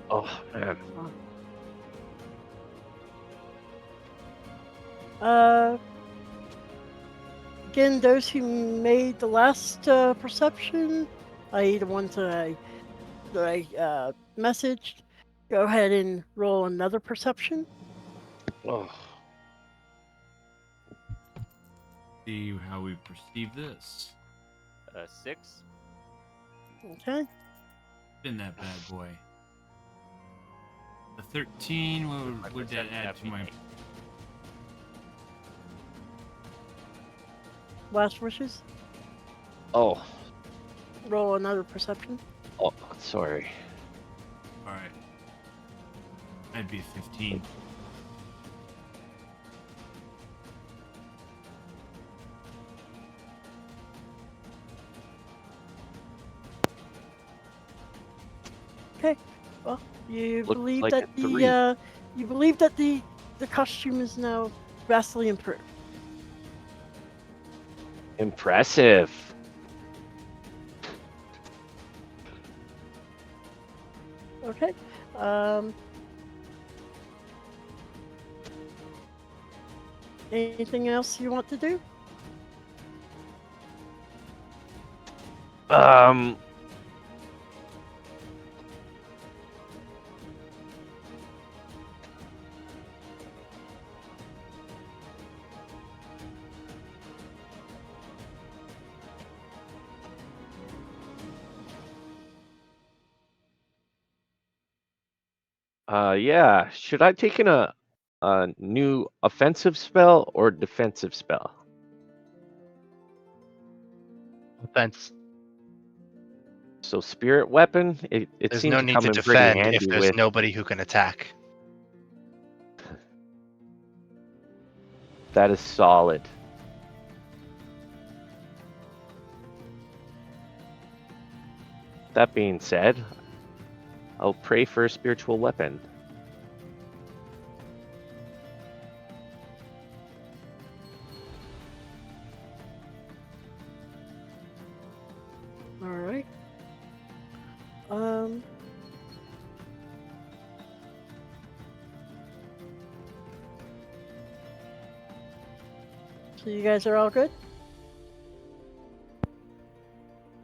Oh man. Again, those who made the last perception, i.e. the ones that I messaged, go ahead and roll another perception. Oh. See how we perceive this. 6. Okay. Been that bad boy. The 13. What would that add to my last wishes? Oh, Roll another perception. oh, sorry. All right. That'd be 15. Okay. Well, you Looks believe like that a 3. you believe that the costume is now vastly improved. Impressive. Okay. Anything else you want to do? Um. Yeah. Should I take in a new offensive spell or defensive spell? Offense. So spirit weapon, it There's seemed no to need come to in pretty defend if handy there's with. nobody who can attack. That is solid. That being said, I'll pray for a spiritual weapon. All right. So you guys are all good?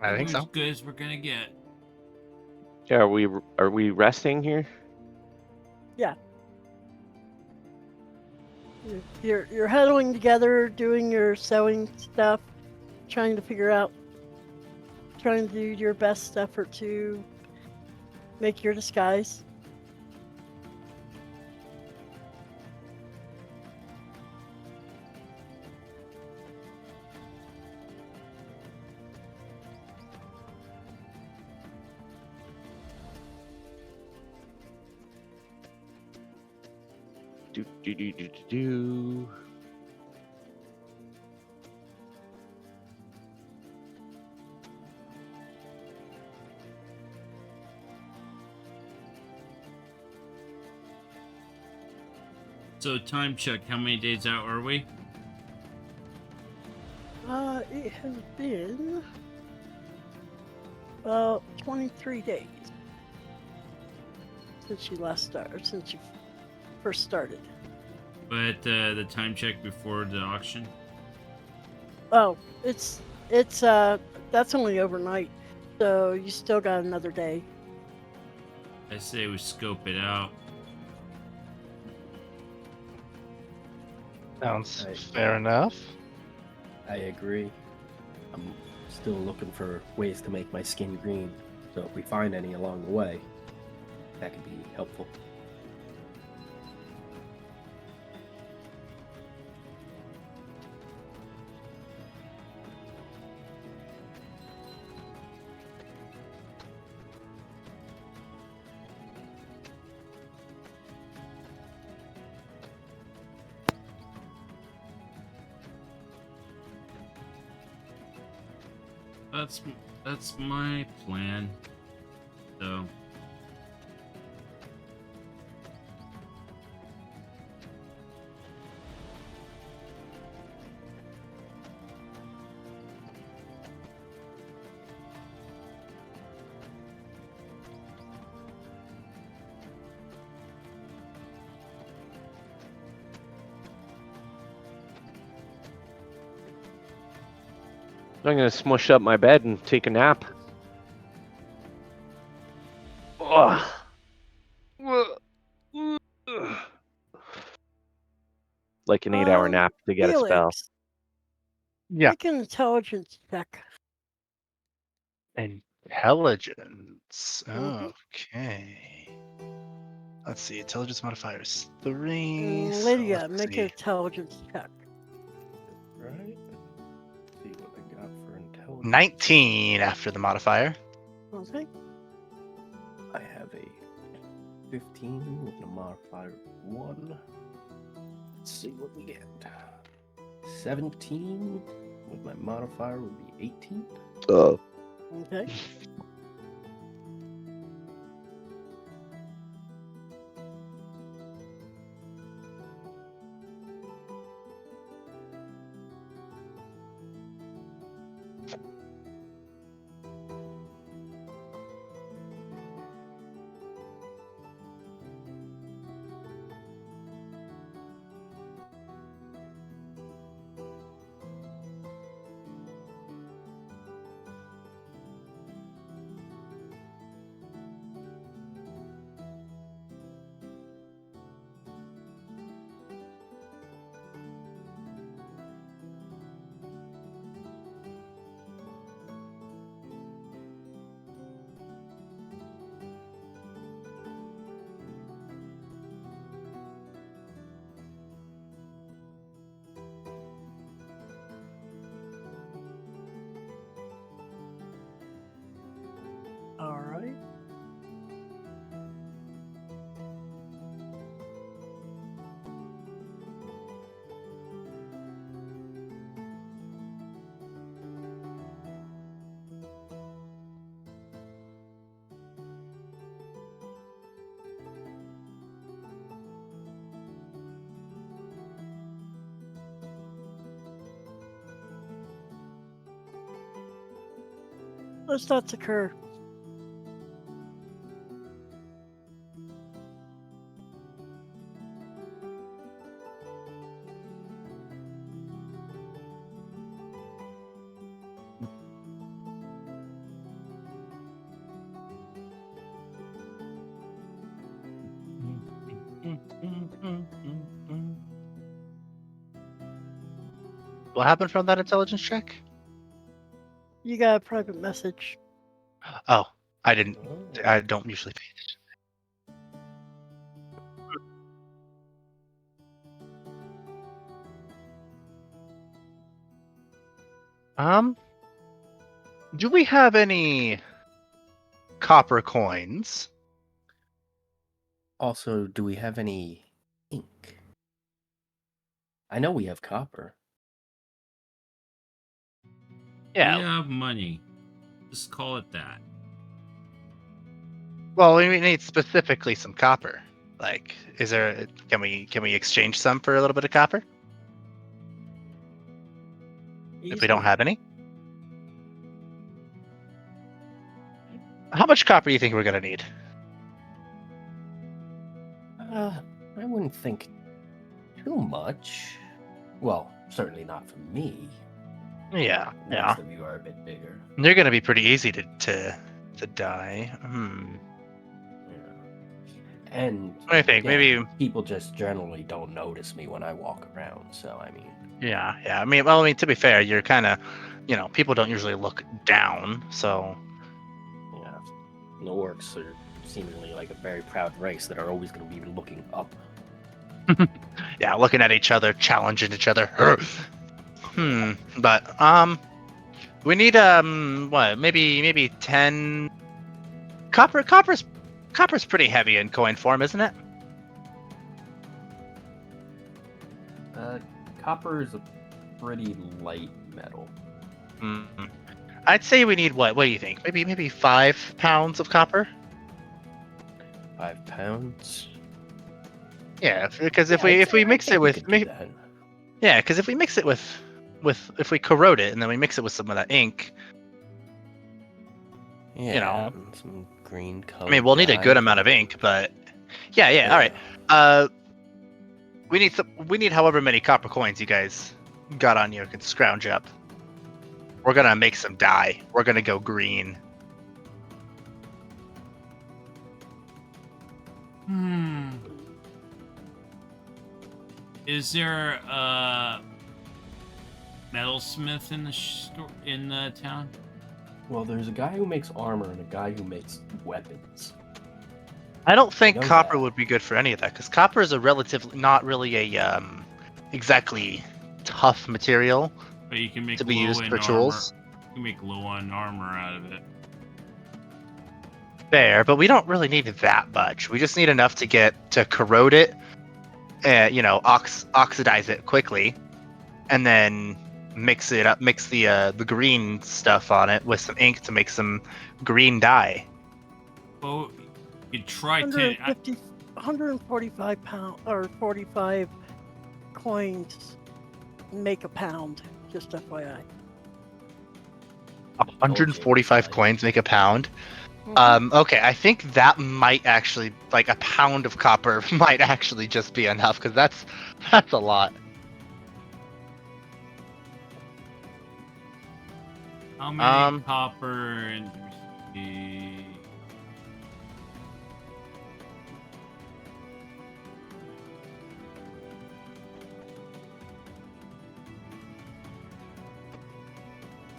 I think As so. good as we're gonna get. Yeah, are we resting here? You're huddling together, doing your sewing stuff, trying to do your best effort to make your disguise. Do. So time check. How many days out are we? It has been about 23 days since you since you first started. But the time check before the auction. Oh, it's that's only overnight, so you still got another day. I say we scope it out. Sounds Right. fair enough. I agree. I'm still looking for ways to make my skin green, so if we find any along the way, that could be helpful. That's my plan. So I'm gonna smush up my bed and take a nap. Ugh. Like an 8-hour nap to get a spell. Felix, Yeah. make an intelligence check. Intelligence. Mhm. Okay. Let's see. Intelligence modifier is 3. And So Lydia, let's make see. an intelligence check. Right? 19 after the modifier. Okay. I have a 15 with a modifier of 1. Let's see what we get. 17 with my modifier would be 18. Oh. Okay. All right. Those thoughts occur. What happened from that intelligence check? You got a private message. Oh, I didn't. I don't usually pay attention. Do we have any copper coins? Also, do we have any ink? I know we have copper. We have money. Just call it that. Well, we need specifically some copper. Like, is there? Can we exchange some for a little bit of copper if we don't have any? How much copper do you think we're gonna need? I wouldn't think too much. Well, certainly not for me. Yeah, Most of you are a bit bigger. They're gonna be pretty easy to die. Yeah. And What do you think? Maybe. people just generally don't notice me when I walk around. So I mean. Yeah. I mean, to be fair, you're kind of, people don't usually look down, so. Yeah. The orcs are seemingly like a very proud race that are always going to be looking up. Yeah, looking at each other, challenging each other. But we need what? Maybe 10 copper. Copper's pretty heavy in coin form, isn't it? Copper is a pretty light metal. I'd say we need what? What do you think? Maybe 5 pounds of copper. 5 pounds. Yeah, because if we mix it with because if we mix it with if we corrode it and then we mix it with some of that ink, some green color. I mean, we'll need a good amount of ink, but yeah. All right. We need however many copper coins you guys got on you can scrounge up. We're gonna make some dye. We're gonna go green. Is there a metalsmith in the town? Well, there's a guy who makes armor and a guy who makes weapons. I don't think know copper that. would be good for any of that because copper is a relatively not really a exactly tough material But you can make to be used for low-end tools. You can make low-on armor out of it. Fair, but we don't really need that much. We just need enough to corrode it, you know, oxidize it quickly, and then mix it up, mix the green stuff on it with some ink to make some green dye. Well, you try 150, 145 pound or 45 coins make a pound. Just FYI. 145 coins make a pound. Mhm. Okay, I think that might actually, like, a pound of copper might actually just be enough, because that's a lot. How many copper and see.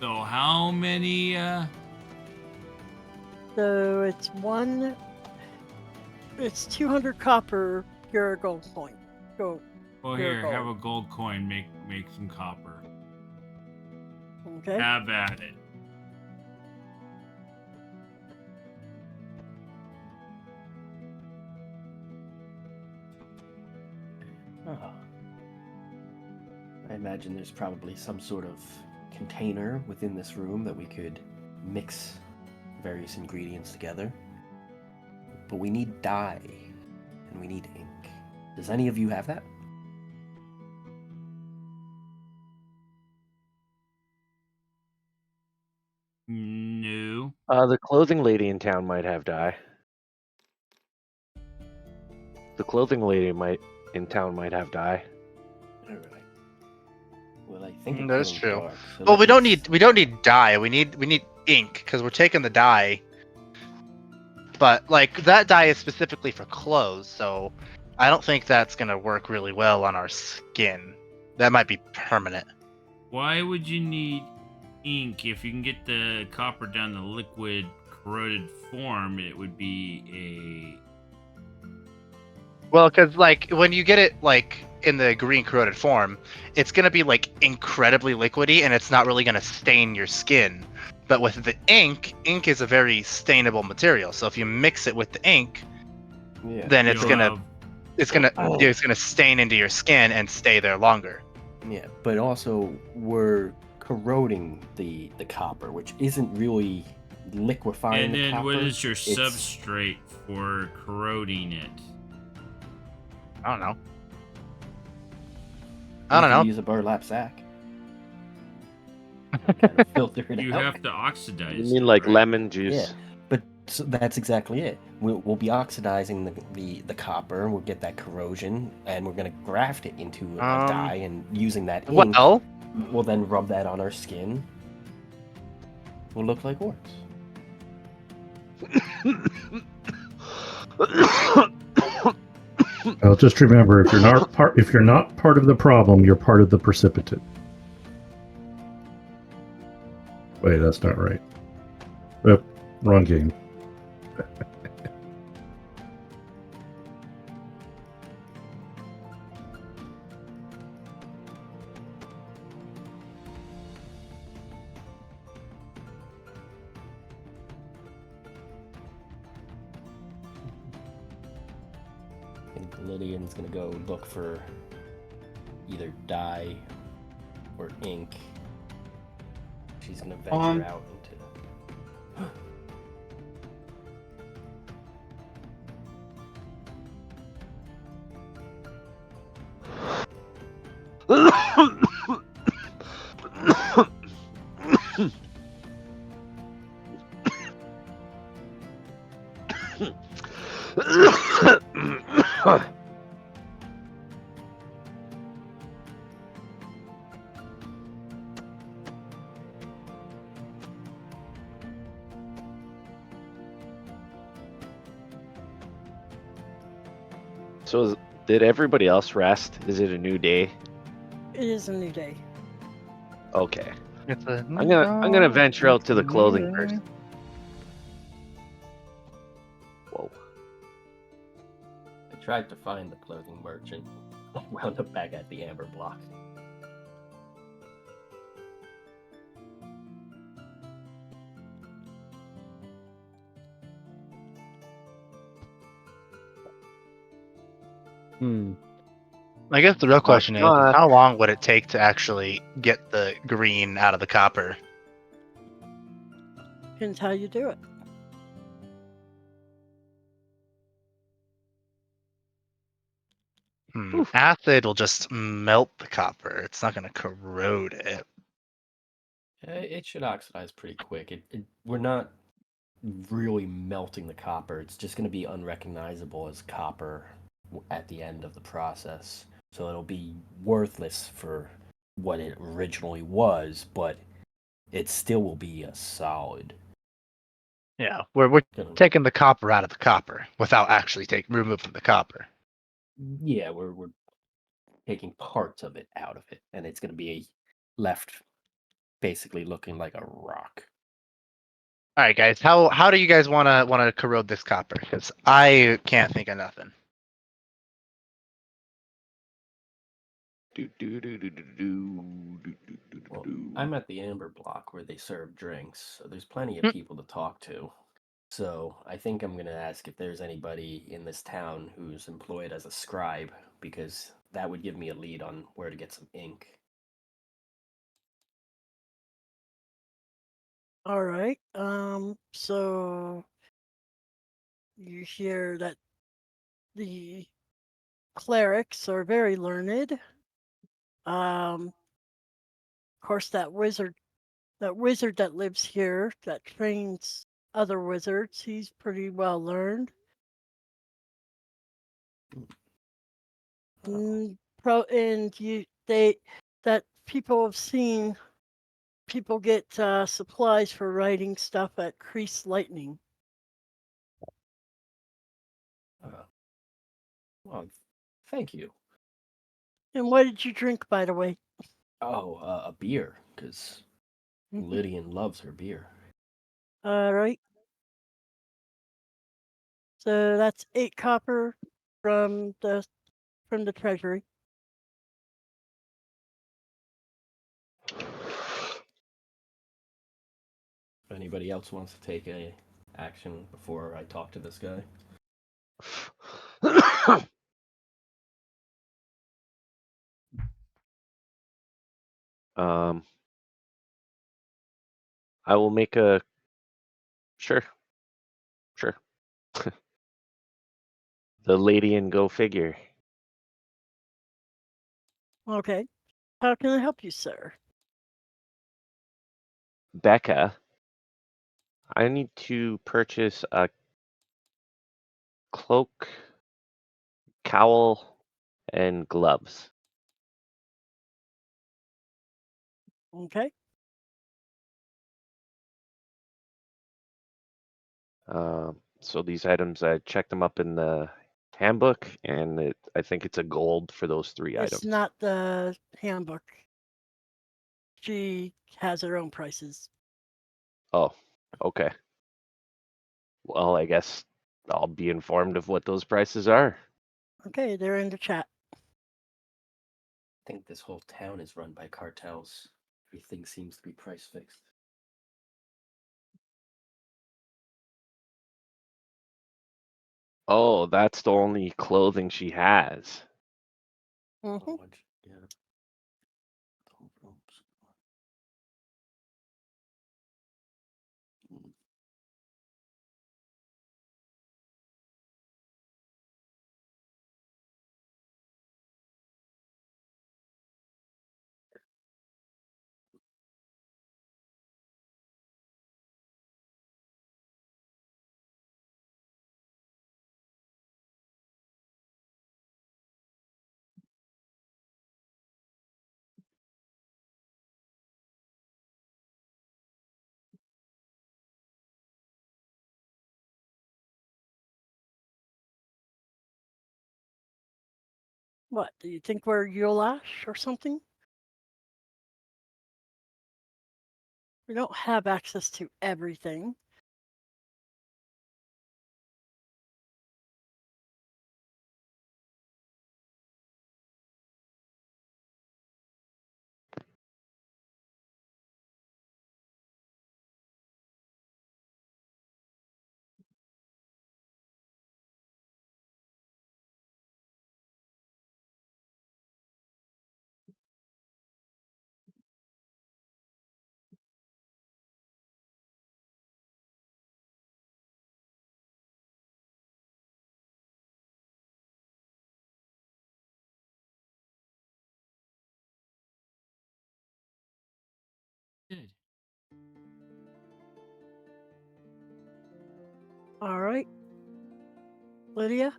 So how many? So it's 200 copper. You're a gold coin. Go. Well, Pure here, have a gold. gold coin. Make some copper. Okay. Have at it. Oh. I imagine there's probably some sort of container within this room that we could mix various ingredients together. But we need dye, and we need ink. Does any of you have that? No. The clothing lady in town might have dye. The clothing lady in town might have dye. Alright. Well, I think it That is glows true. dark, so Well, that we don't means- need dye. We need ink, because we're taking the dye. But like that dye is specifically for clothes, so I don't think that's gonna work really well on our skin. That might be permanent. Why would you need ink if you can get the copper down the liquid corroded form? It would be Well, because like when you get it like in the green corroded form, it's gonna be like incredibly liquidy, and it's not really gonna stain your skin. But with the ink is a very stainable material. So if you mix it with the ink, Yeah. then a. it's gonna Oh. it's gonna stain into your skin and stay there longer. Yeah, but also we're corroding the copper, which isn't really liquefying And the then copper. what is your It's- substrate for corroding it? I don't know. you I don't can know. Use a burlap sack. Kind of filter it You out. have to oxidize. You mean it, like right? lemon juice? Yeah, but so that's exactly it. We'll be oxidizing the copper. We'll get that corrosion, and we're gonna graft it into a dye, and using that ink, Well, we'll then rub that on our skin. We'll look like orcs. Well, just remember, if you're not part of the problem, you're part of the precipitate. Wait, that's not right. Yep, wrong game. I think Lydian's gonna go look for either dye or ink. She's gonna venture out into. So, did everybody else rest? Is it a new day? It is a new day. Okay. it's a I'm gonna venture out to the clothing first. Whoa. I tried to find the clothing merchant. Wound up back at the amber block. I guess the real question is not. how long would it take to actually get the green out of the copper? Depends how you do it. Oof. Acid will just melt the copper. It's not going to corrode it. It should oxidize pretty quick. We're not really melting the copper. It's just going to be unrecognizable as copper at the end of the process. So it'll be worthless for what it originally was, but it still will be a solid. Yeah, we're Gonna- taking the copper out of the copper without actually removing the copper. Yeah, we're taking parts of it out of it, and it's going to be left basically looking like a rock. All right, guys. How do you guys want to corrode this copper? Because I can't think of nothing. Well, I'm at the Amber Block where they serve drinks, so there's plenty of people to talk to. So I think I'm gonna ask if there's anybody in this town who's employed as a scribe, because that would give me a lead on where to get some ink. All right. So you hear that the clerics are very learned. Of course, that wizard that lives here that trains other wizards, he's pretty well learned. And that people have seen people get supplies for writing stuff at Crease Lightning. Well, thank you. And what did you drink, by the way? Oh, a beer, because Lydian loves her beer. All right. So that's 8 copper from the treasury. If anybody else wants to take a action before I talk to this guy. um, I will make a. Sure. The lady and go figure. Okay. How can I help you, sir? Becca, I need to purchase a cloak, cowl, and gloves. Okay. So these items, I checked them up in the handbook, and I think it's a gold for those 3 It's items. not the handbook. She has her own prices. Oh, okay. Well, I guess I'll be informed of what those prices are. Okay, they're in the chat. I think this whole town is run by cartels. Everything seems to be price fixed. Oh, that's the only clothing she has. Mm-hmm. Yeah. What, do you think we're Yulash or something? We don't have access to everything. All right. Lydia?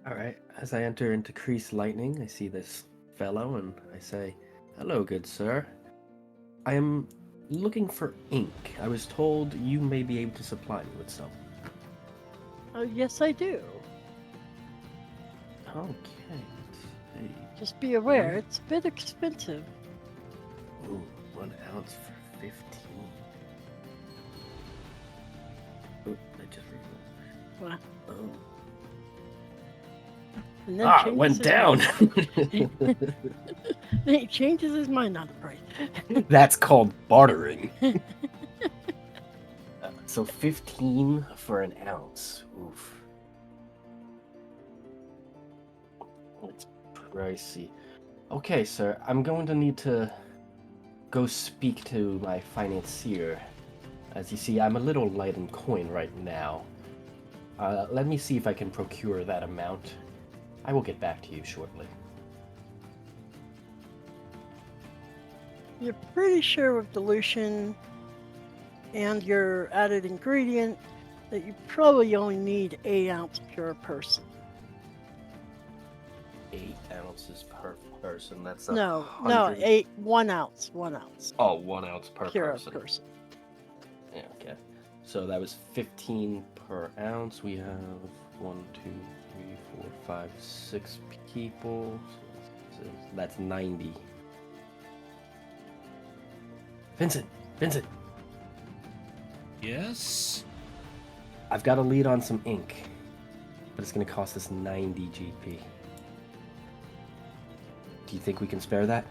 All right. As I enter into Crease Lightning, I see this fellow and I say, "Hello, good sir. I am looking for ink. I was told you may be able to supply me with some." Oh, yes, I do. Okay. Let's see. Just be aware, it's a bit expensive. Ooh, 1 ounce for 15. Oop, I just removed. Wow. Oh. And then It went changes his down. mind. Then he changes his mind on the price. That's called bartering. So 15 for an ounce. Oof. It's pricey. Okay, sir. I'm going to need to go speak to my financier. As you see, I'm a little light in coin right now. Let me see if I can procure that amount. I will get back to you shortly. You're pretty sure with dilution and your added ingredient that you probably only need 8 ounce pure person. 8 ounces per person. That's No, 100. 1 ounce, 1 ounce. Oh, 1 ounce per Pure person. Yeah, okay. So that was 15 per ounce. We have 1, 2, 3, 4, 5, 6 people. So that's 90. Vincent! Yes? I've got a lead on some ink, but it's going to cost us 90 GP. Do you think we can spare that?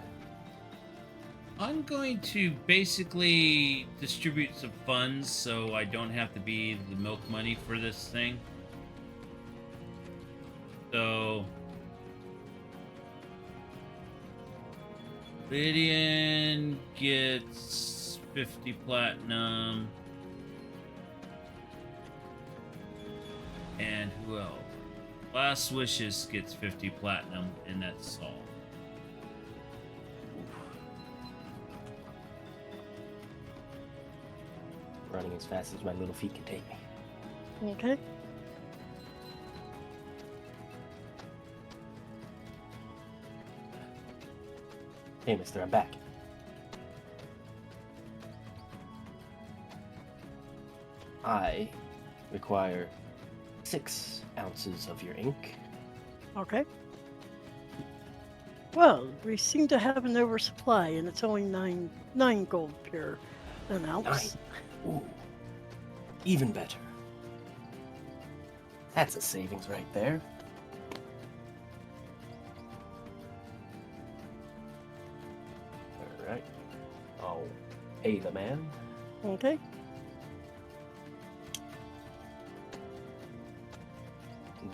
I'm going to basically distribute some funds so I don't have to be the milk money for this thing. So Lydian gets 50 platinum. And who else? Last Wishes gets 50 platinum, and that's all. Running as fast as my little feet can take me. Okay. Hey, mister, I'm back. I require 6 ounces of your ink. Okay. Well, we seem to have an oversupply, and it's only nine gold pure an ounce. 9. Ooh, even better. That's a savings right there. All right. I'll pay the man. Okay.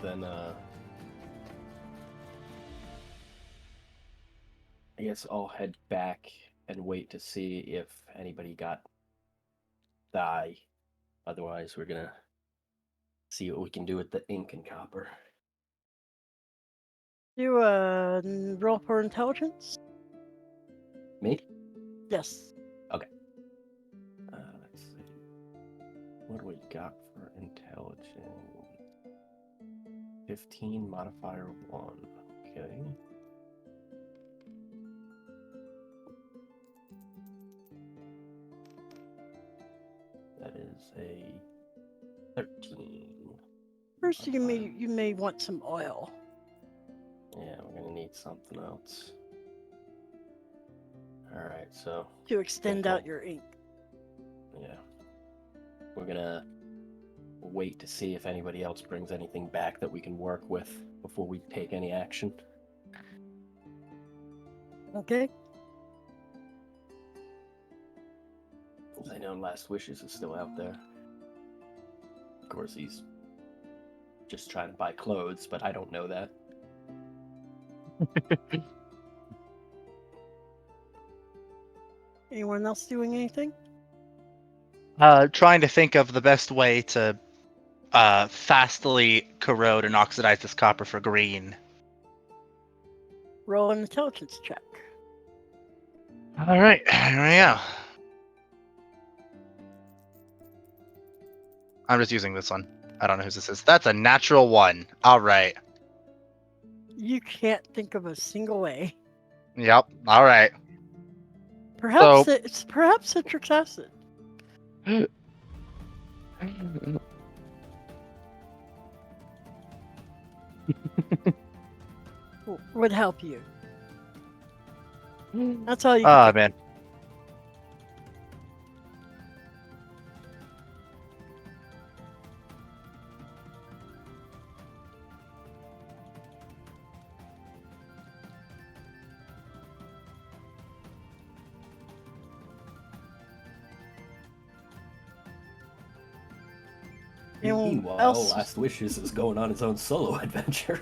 Then, I guess I'll head back and wait to see if anybody got dye. Otherwise, we're gonna see what we can do with the ink and copper. Do roll for intelligence? Me? Yes. Let's see. What do we got for intelligence? 15 modifier 1. Okay. That is a 13. First, you may want some oil. Yeah, we're gonna need something else. All right, so To extend Okay. out your ink. yeah, we're gonna wait to see if anybody else brings anything back that we can work with before we take any action. Okay. As I know Last Wishes is still out there. Of course, he's just trying to buy clothes, but I don't know that. Anyone else doing anything? Trying to think of the best way to fastly corrode and oxidize this copper for green. Roll an intelligence check. All right, here we go. I'm just using this one. I don't know whose this is. That's a natural 1. All right. You can't think of a single way. Yep. All right. Perhaps So- it's perhaps citric acid would help you. That's all you can Oh think. man. Anyone Meanwhile, else? Last Wishes is going on his own solo adventure.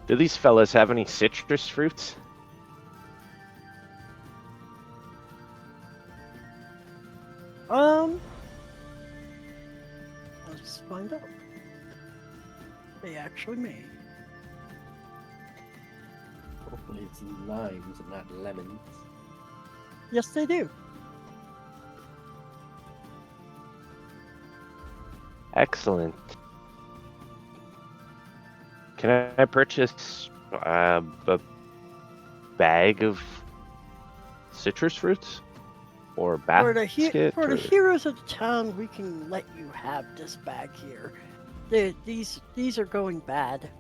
Do these fellas have any citrus fruits? Let's find out. They actually may. Hopefully it's limes and not lemons. Yes, they do. Excellent. Can I purchase a bag of citrus fruits? Or For basket? the or- heroes of the town, we can let you have this bag here. These are going bad.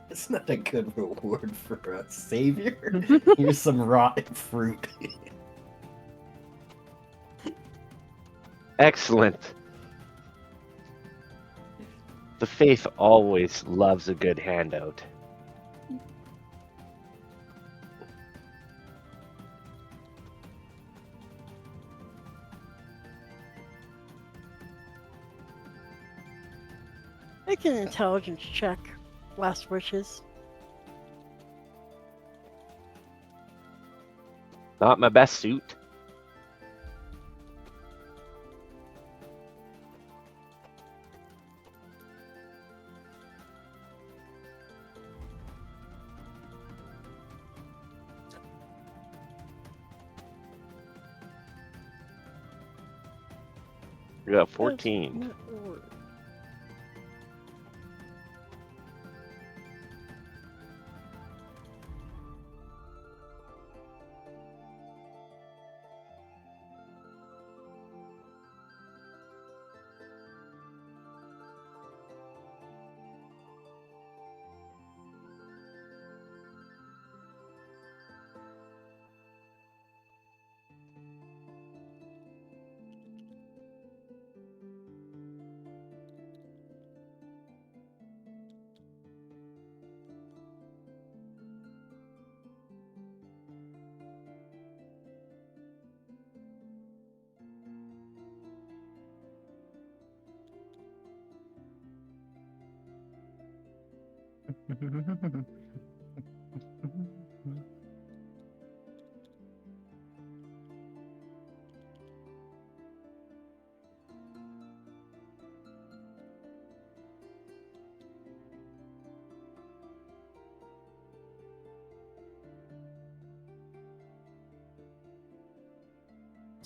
It's not a good reward for a savior. Here's some rotten fruit. Excellent. The faith always loves a good handout. Make an intelligence check. Last wishes. Not my best suit. We got 14.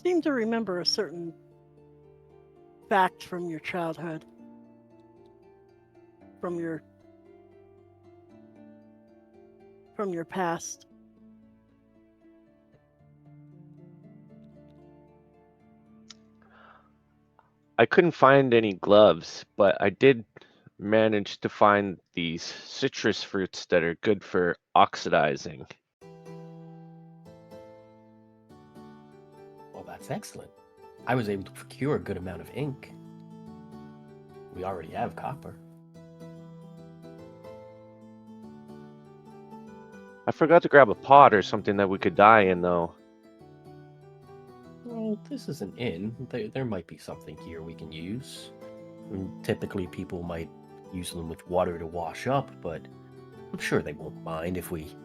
Seem to remember a certain fact from your childhood. From your past. I couldn't find any gloves, but I did managed to find these citrus fruits that are good for oxidizing. Well, that's excellent. I was able to procure a good amount of ink. We already have copper. I forgot to grab a pot or something that we could dye in, though. Well, this is an inn. There might be something here we can use. Typically, people might use them with water to wash up, but I'm sure they won't mind if we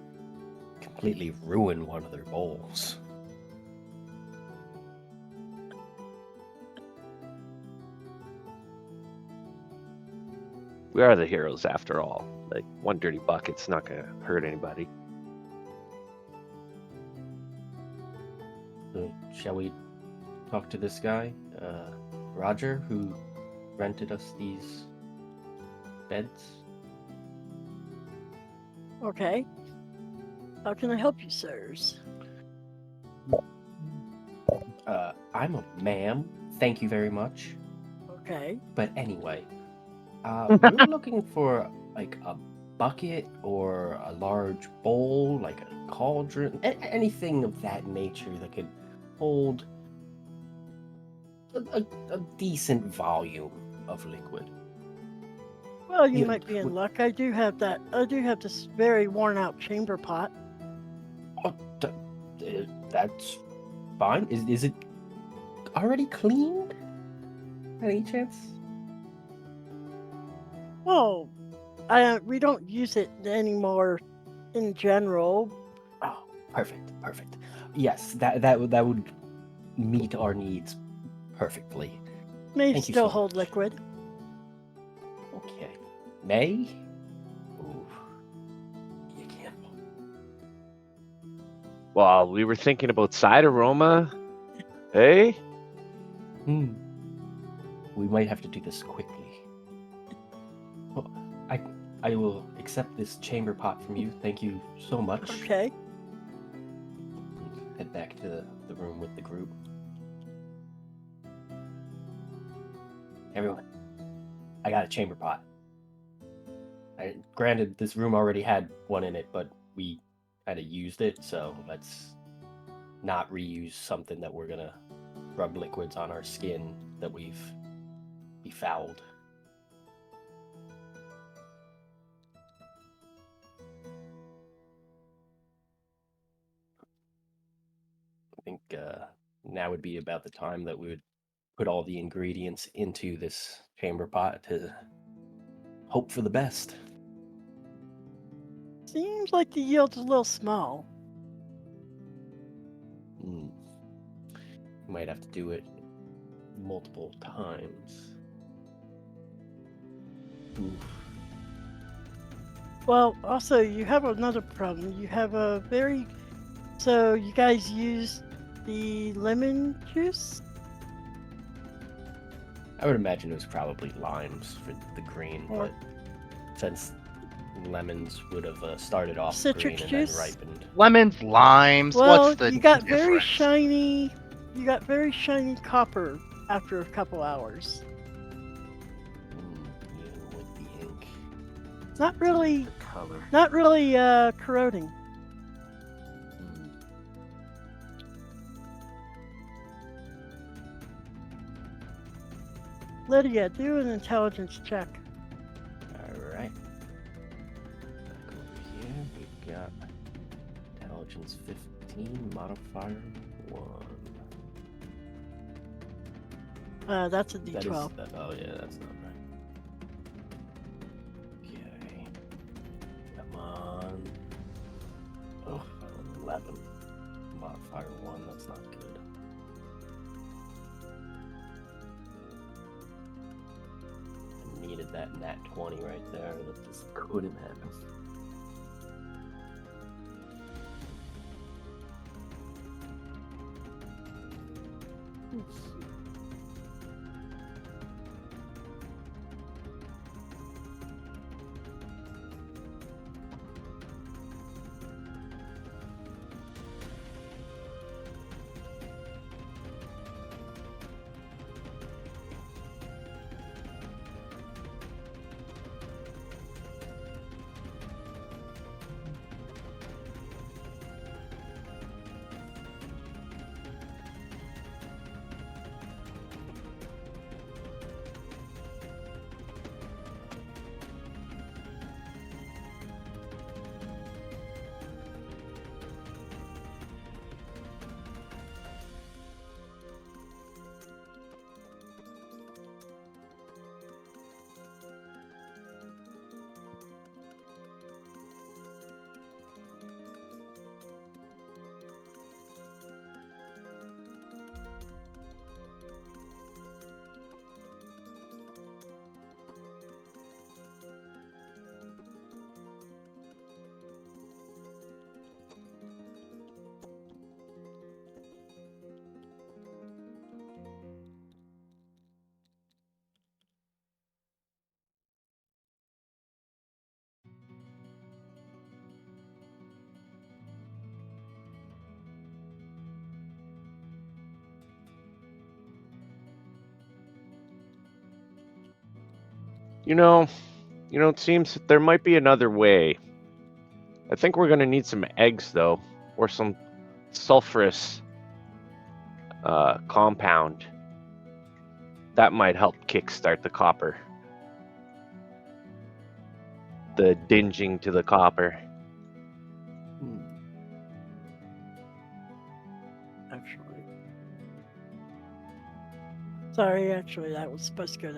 completely ruin one of their bowls. We are the heroes after all. Like, one dirty bucket's not gonna hurt anybody. So, shall we talk to this guy, Roger, who rented us these beds? Okay. How can I help you, sirs? I'm a ma'am. Thank you very much. Okay. But anyway, we were looking for like a bucket or a large bowl, like a cauldron, anything of that nature that could hold a decent volume of liquid. Well, you Yeah, might be in luck. I do have that. I do have this very worn out chamber pot. Oh, that's fine. Is it already cleaned? Any chance? Well, we don't use it anymore in general. Oh, perfect. Yes, that would meet our needs perfectly. May Thank you still so hold much. liquid. Okay. May? Ooh. You can't. Well, we were thinking about side aroma. Hey? We might have to do this quickly. Well, I will accept this chamber pot from you. Thank you so much. Okay. Head back to the room with the group. Everyone, I got a chamber pot. Granted, this room already had one in it, but we kind of used it, so let's not reuse something that we're gonna rub liquids on our skin that we've befouled. I think now would be about the time that we would put all the ingredients into this chamber pot to hope for the best. Seems like the yield's a little small. Might have to do it multiple times. Oof. Well, also, you have another problem. You have a very... So, you guys use the lemon juice? I would imagine it was probably limes for the green, Or- but since lemons would have started off Citric green juice? and then ripened. Lemons, limes. Well, What's the you got very difference? shiny... You got very shiny copper after a couple hours. Yeah, with the ink. It's not really... Color. Not really, corroding. Lydia, do an intelligence check. Alright. Back over here, we've got intelligence 15, modifier 1. That's a That is, D12. oh yeah, that's not right. Okay. Come on. Oh, 11. Modifier 1, that's not good. I needed that nat 20 right there. That just couldn't happen. Let's see. You know, it seems that there might be another way. I think we're gonna need some eggs though, or some sulfurous compound. That might help kickstart the copper. The dinging to the copper. Actually. Sorry, actually, that was supposed to go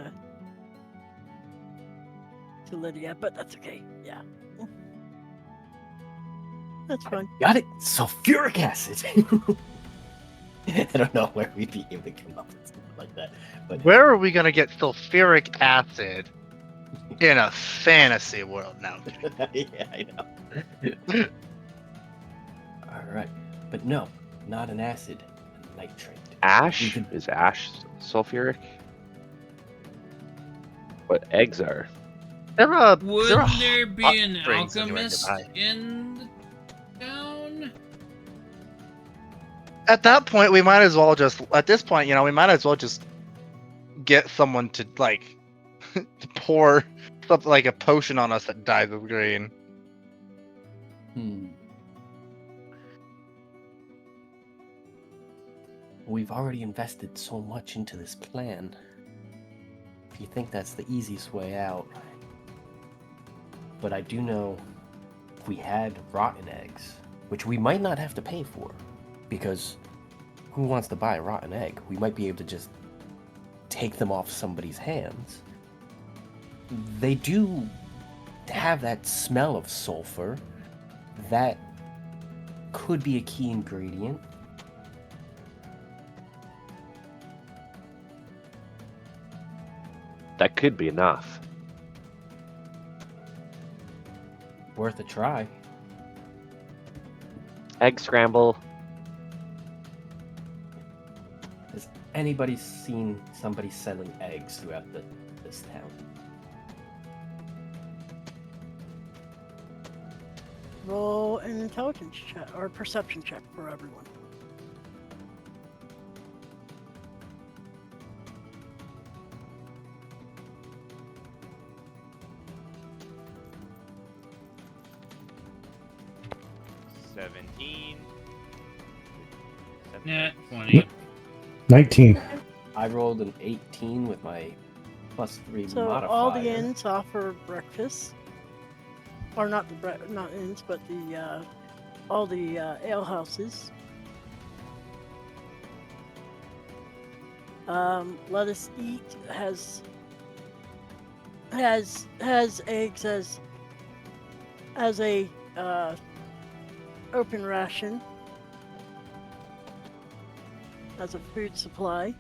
to Lydia, but that's okay. Yeah. That's fine. Got it. Sulfuric acid. I don't know where we'd be able to come up with something like that, but Where are we gonna get sulfuric acid in a fantasy world now? yeah, I know. All right, but no, not an acid, a nitrate. Ash? could- Is ash sulfuric? What eggs are? There a Would there, a there be hot an springs anywhere alchemist nearby? in the town? At that point, we might as well just. At this point, we might as well just get someone to like to pour something like a potion on us that dyes us green. We've already invested so much into this plan. If you think that's the easiest way out. But I do know if we had rotten eggs, which we might not have to pay for, because who wants to buy a rotten egg? We might be able to just take them off somebody's hands. They do have that smell of sulfur. That could be a key ingredient. That could be enough. Worth a try. Egg scramble. Has anybody seen somebody selling eggs throughout this town? Roll an intelligence check or perception check for everyone. Nat 20. 19. I rolled an 18 with my +3 So modifier. all the inns offer breakfast, or not not inns, but the all the ale houses. Let Us Eat has eggs as a open ration as a food supply.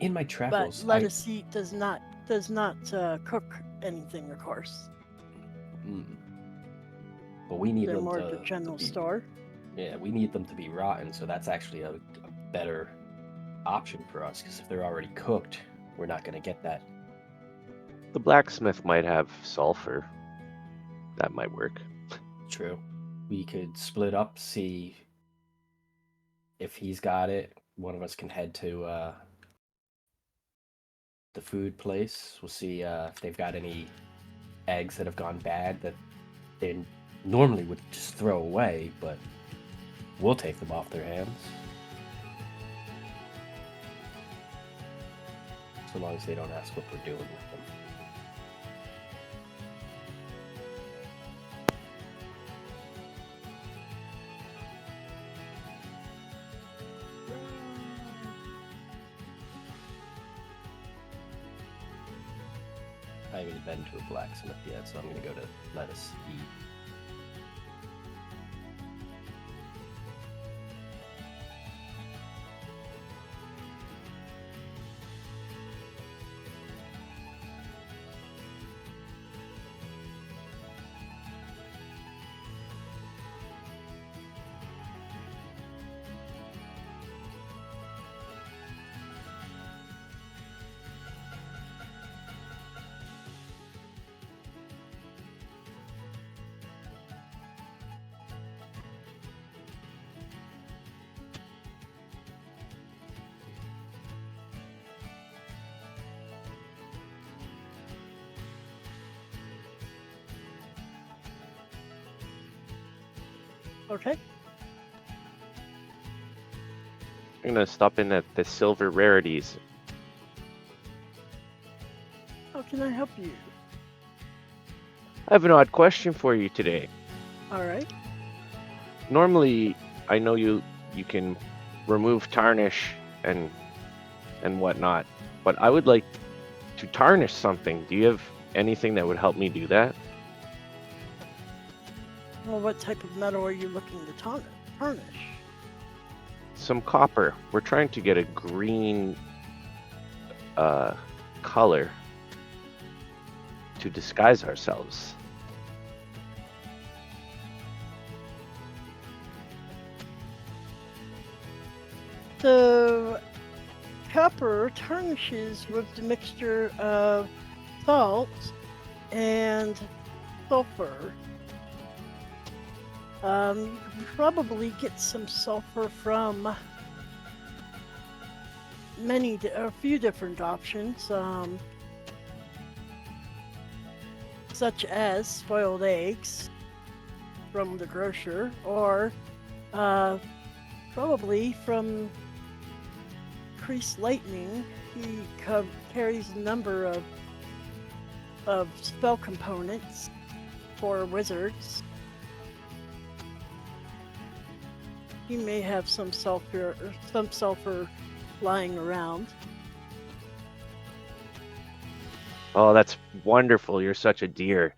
In my But travels, Let Us Eat does not cook anything, of course. But we need They're them more to the general be, store. Yeah, we need them to be rotten, so that's actually a better option for us, because if they're already cooked, we're not going to get that. The blacksmith might have sulfur. That might work. True. We could split up, see if he's got it. One of us can head to the food place. We'll see if they've got any eggs that have gone bad that they normally would just throw away, but we'll take them off their hands. So long as they don't ask what we're doing with them. I haven't been to a blacksmith yet, so I'm going to go to Let Us Eat. Okay. I'm gonna stop in at the Silver Rarities. How can I help you? I have an odd question for you today. All right. Normally, I know you can remove tarnish and whatnot, but I would like to tarnish something. Do you have anything that would help me do that? Well, what type of metal are you looking to tarnish? Some copper. We're trying to get a green color to disguise ourselves. So, copper tarnishes with the mixture of salt and sulfur. You can probably get some sulfur from a few different options, such as spoiled eggs from the grocer, or probably from Crease Lightning. He carries a number of spell components for wizards. He may have some sulfur lying around. Oh, that's wonderful. You're such a dear.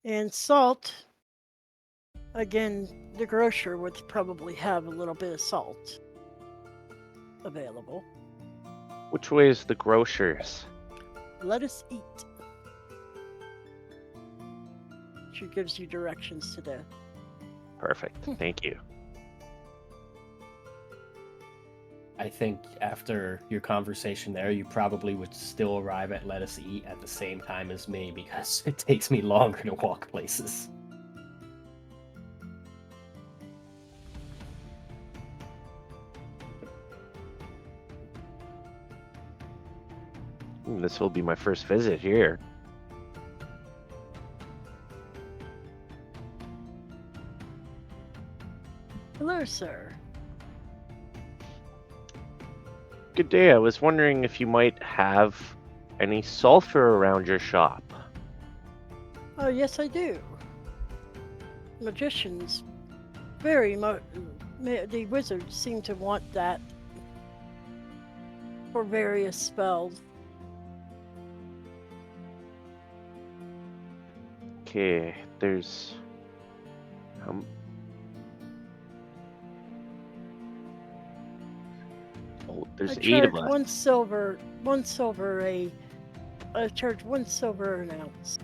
And salt, again, the grocer would probably have a little bit of salt available. Which way is the grocer's? Let us eat. She gives you directions to the. Perfect. Thank you. I think after your conversation there, you probably would still arrive at Let Us Eat at the same time as me because it takes me longer to walk places. This will be my first visit here. Hello, sir. Good day. I was wondering if you might have any sulfur around your shop. Oh, yes, I do. Magicians, the wizards seem to want that for various spells. Okay, there's there's I 8 of charge us. I charge 1 silver an ounce.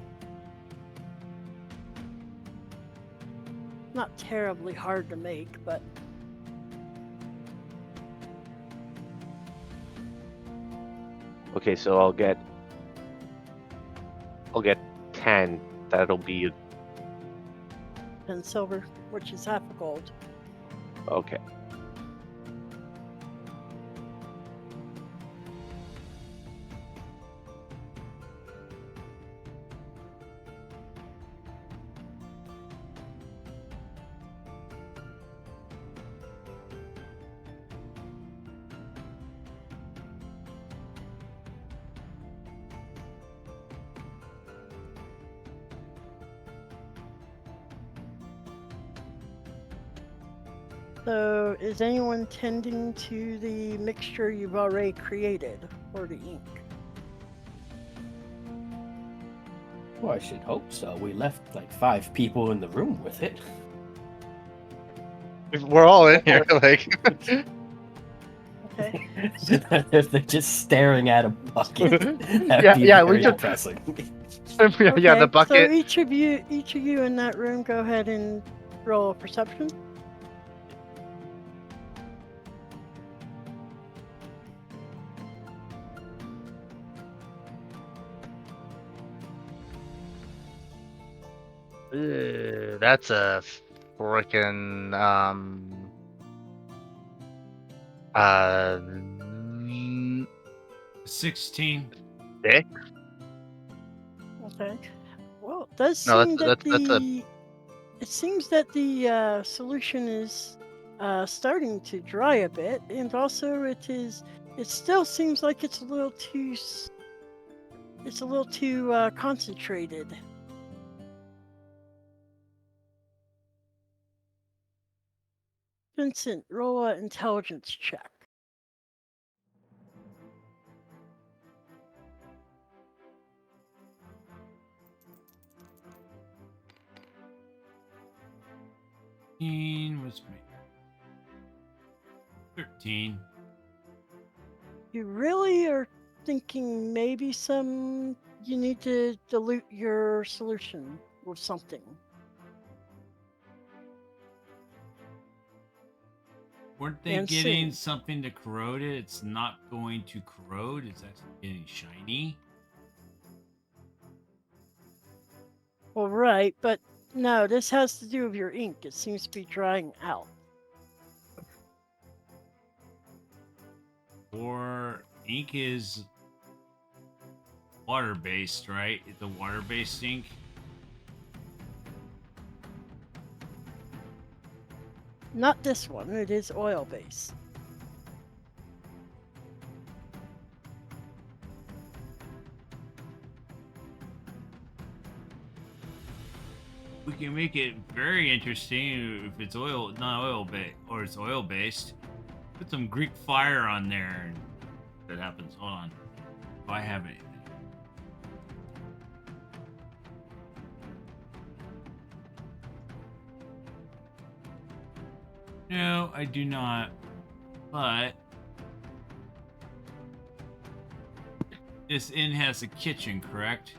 Not terribly hard to make, but Okay, so I'll get 10. That'll be 10 silver, which is half a gold. okay. So, is anyone tending to the mixture you've already created for the ink? Well, I should hope so. We left like 5 people in the room with it. We're all in here, like. Okay. They're just staring at a bucket. Yeah, we very just- depressing. Yeah, the Okay, bucket. So each of you in that room, go ahead and roll a perception. That's a freaking 16. six? Okay. Well, it does No, seem that's a It seems that the solution is starting to dry a bit, and also it still seems like it's a little too concentrated. Vincent, roll an intelligence check. Was me. 13. You really are thinking maybe you need to dilute your solution with something. Weren't they And getting soon. something to corrode it? It's not going to corrode. It's actually getting shiny. Well, right, but no, this has to do with your ink. It seems to be drying out. Or ink is water-based, right? The water-based ink. Not this one. It is oil-based. We can make it very interesting if it's not oil-based, or it's oil-based. Put some Greek fire on there, and that happens. Hold on. If I have anything. No, I do not. But this inn has a kitchen, correct?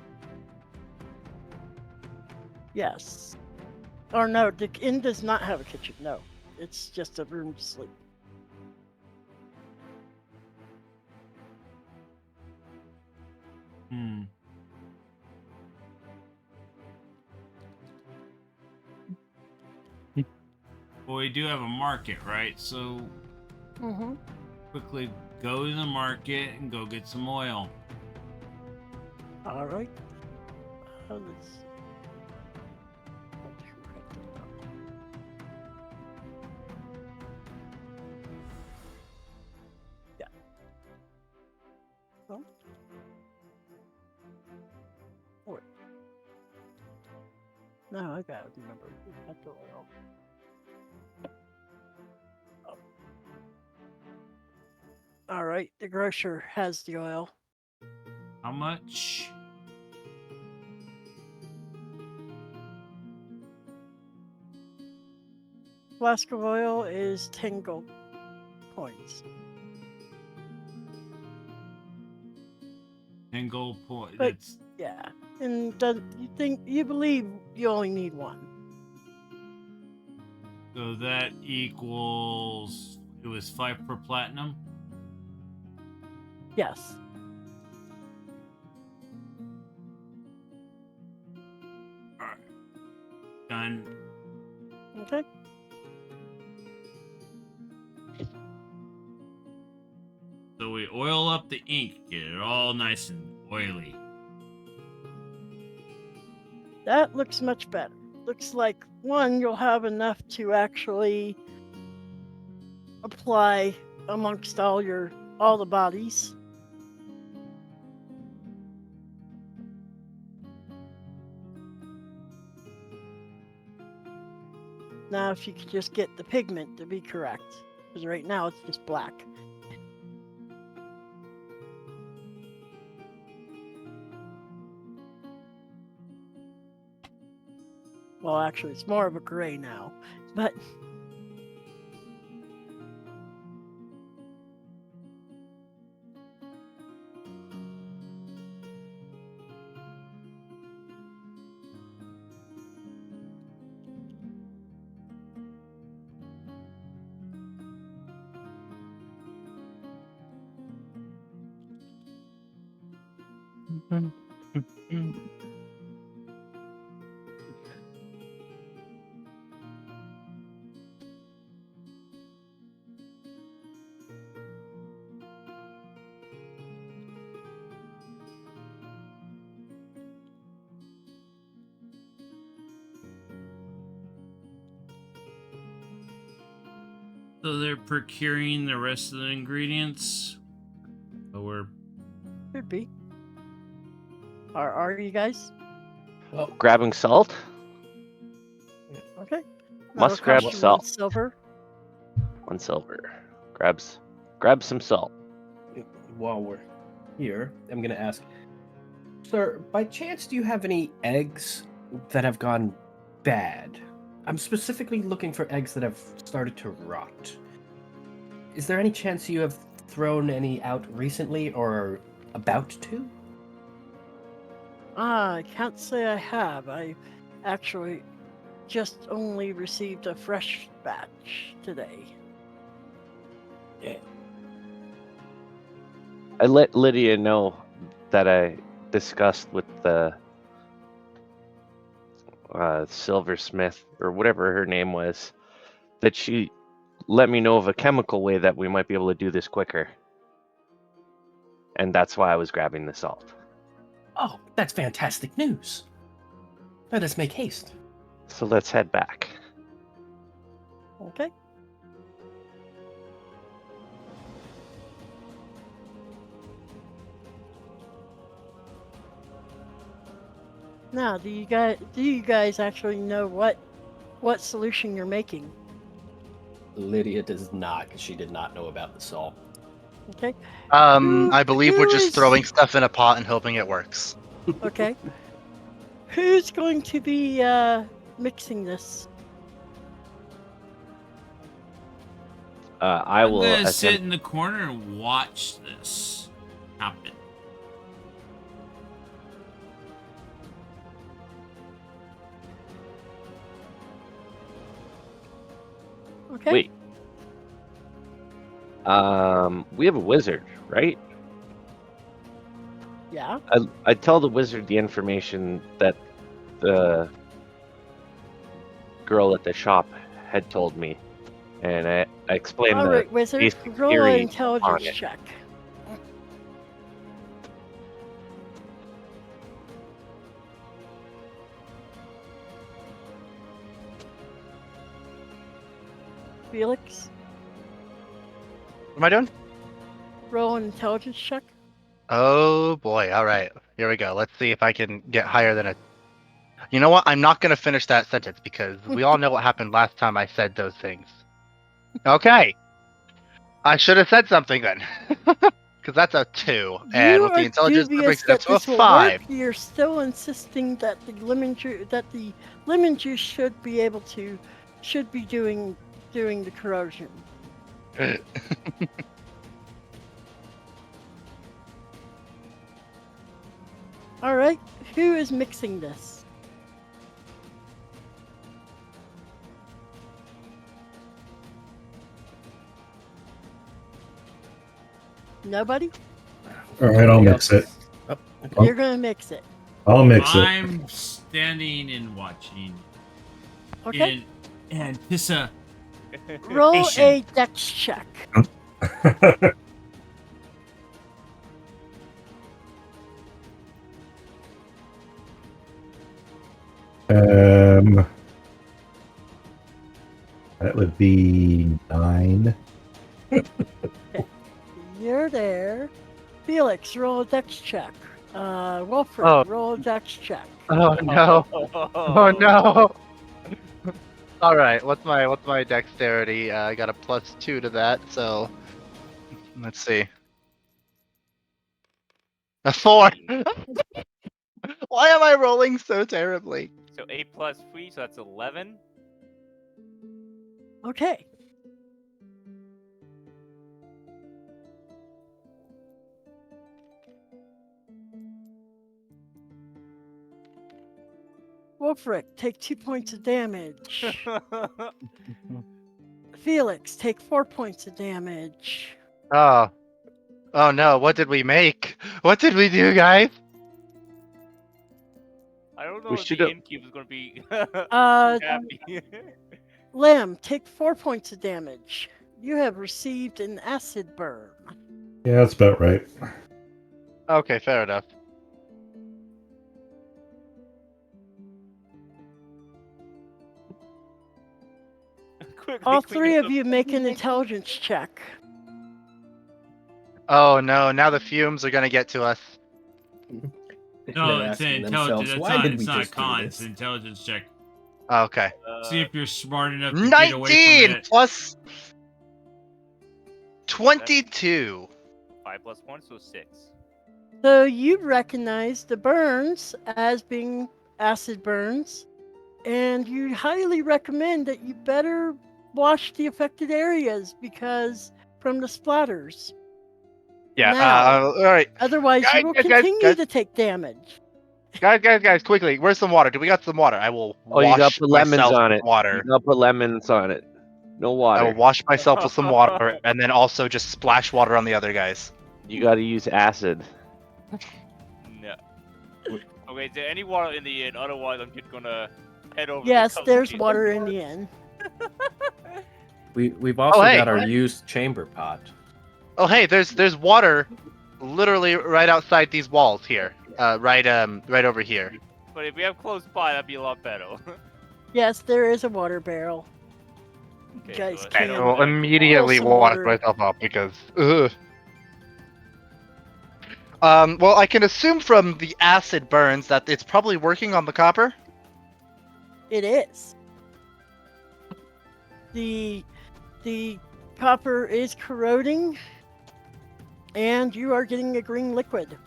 Yes. Or no, the inn does not have a kitchen. No, it's just a room to sleep. Hmm. Well, we do have a market, right? So Mm-hmm. quickly go to the market and go get some oil. All right. Let's... Yeah. Oh. Wait. No, I gotta remember. We got the oil. Oh. All right, the grocer has the oil. How much? Flask of oil is 10 gold coins. 10 gold point. But- That's Yeah, and you believe you only need one? so that equals. It was 5 per platinum. Yes. All right. Done. Okay. So we oil up the ink, get it all nice and oily. That looks much better. Looks like you'll have enough to actually apply amongst all the bodies. Now, if you could just get the pigment to be correct, because right now it's just black. Well, actually, it's more of a gray now, but So they're procuring the rest of the ingredients. But we're Could be. Are you guys? Well, Grabbing salt? Okay. Must That'll grab cost you salt. 1 silver. 1 silver. Grab some salt. while we're here, I'm gonna ask, sir, by chance, do you have any eggs that have gone bad? I'm specifically looking for eggs that have started to rot. Is there any chance you have thrown any out recently or about to? I can't say I have. I actually just only received a fresh batch today. I let Lydia know that I discussed with the silversmith or whatever her name was, that she let me know of a chemical way that we might be able to do this quicker. And that's why I was grabbing the salt. Oh, that's fantastic news. Let us make haste. So let's head back. Okay. Now, do you guys actually know what solution you're making? Lydia does not, because she did not know about the salt. Okay. I believe we're who just is- throwing stuff in a pot and hoping it works. Okay. Who's going to be mixing this? I I'm will gonna sit attempt. in the corner and watch this happen. Okay. Wait. We have a wizard, right? Yeah. I tell the wizard the information that the girl at the shop had told me, and I explained All the right, wizard. basic Roll an theory intelligence on it. check. Felix, What am I doing? roll an intelligence check. Oh boy, alright. Here we go. Let's see if I can get higher than a... You know what? I'm not gonna finish that sentence because we all know what happened last time I said those things. Okay! I should have said something then. Because that's a 2. And You with the are intelligence, that brings dubious it up that to a this will work. 5. You're still insisting that the lemon juice should be doing the corrosion. All right, who is mixing this? Nobody? All right, I'll mix it. Oh, okay. Oh. You're gonna mix it. I'll mix it. I'm standing and watching Okay. in anticipation. Roll a dex check. That would be 9. You're there. Felix, roll a dex check. Wilfred, Oh. roll a dex check. Oh no. Oh no. Alright, what's my dexterity? I got a +2 to that, so let's see. A 4! Why am I rolling so terribly? So 8 plus 3, so that's 11. Okay. Wolfric, take 2 points of damage. Felix, take 4 points of damage. Oh. Oh no, what did we make? What did we do, guys? I don't know We if should the have- innkeep is going to be Uh, happy. Lamb, take 4 points of damage. You have received an acid burn. Yeah, that's about right. Okay, fair enough. All three of you make an intelligence check. Oh no! Now the fumes are gonna get to us. No, They're it's an asking intelligence. themselves, It's why not. did It's we not a just do con. It's this? an intelligence check. Okay. See if you're smart enough to get away 19 from it. plus 22. 5 plus 1, so 6. So you recognize the burns as being acid burns, and you highly recommend that you better wash the affected areas because from the splatters. Yeah. Now. All right. Otherwise, you will continue to take damage. Guys, quickly. Where's some water? Do we got some water? I will Oh, you gotta wash put lemons myself on with it. water. You gotta put lemons on it. No I will water. wash myself with some water and then also just splash water on the other guys. You gotta use acid. No. Okay, is there any water in the inn? Otherwise, I'm just gonna head over. Yes, to there's Kelsey. water in the inn. We've also hey. got our used chamber pot. Oh hey, there's water literally right outside these walls here. Right over here. But if we have close by, that'd be a lot better. Yes, there is a water barrel. Okay, Guys so can't I head will over there. immediately some wash water. myself up because ugh. Well, I can assume from the acid burns that it's probably working on the copper. It is. The copper is corroding, and you are getting a green liquid.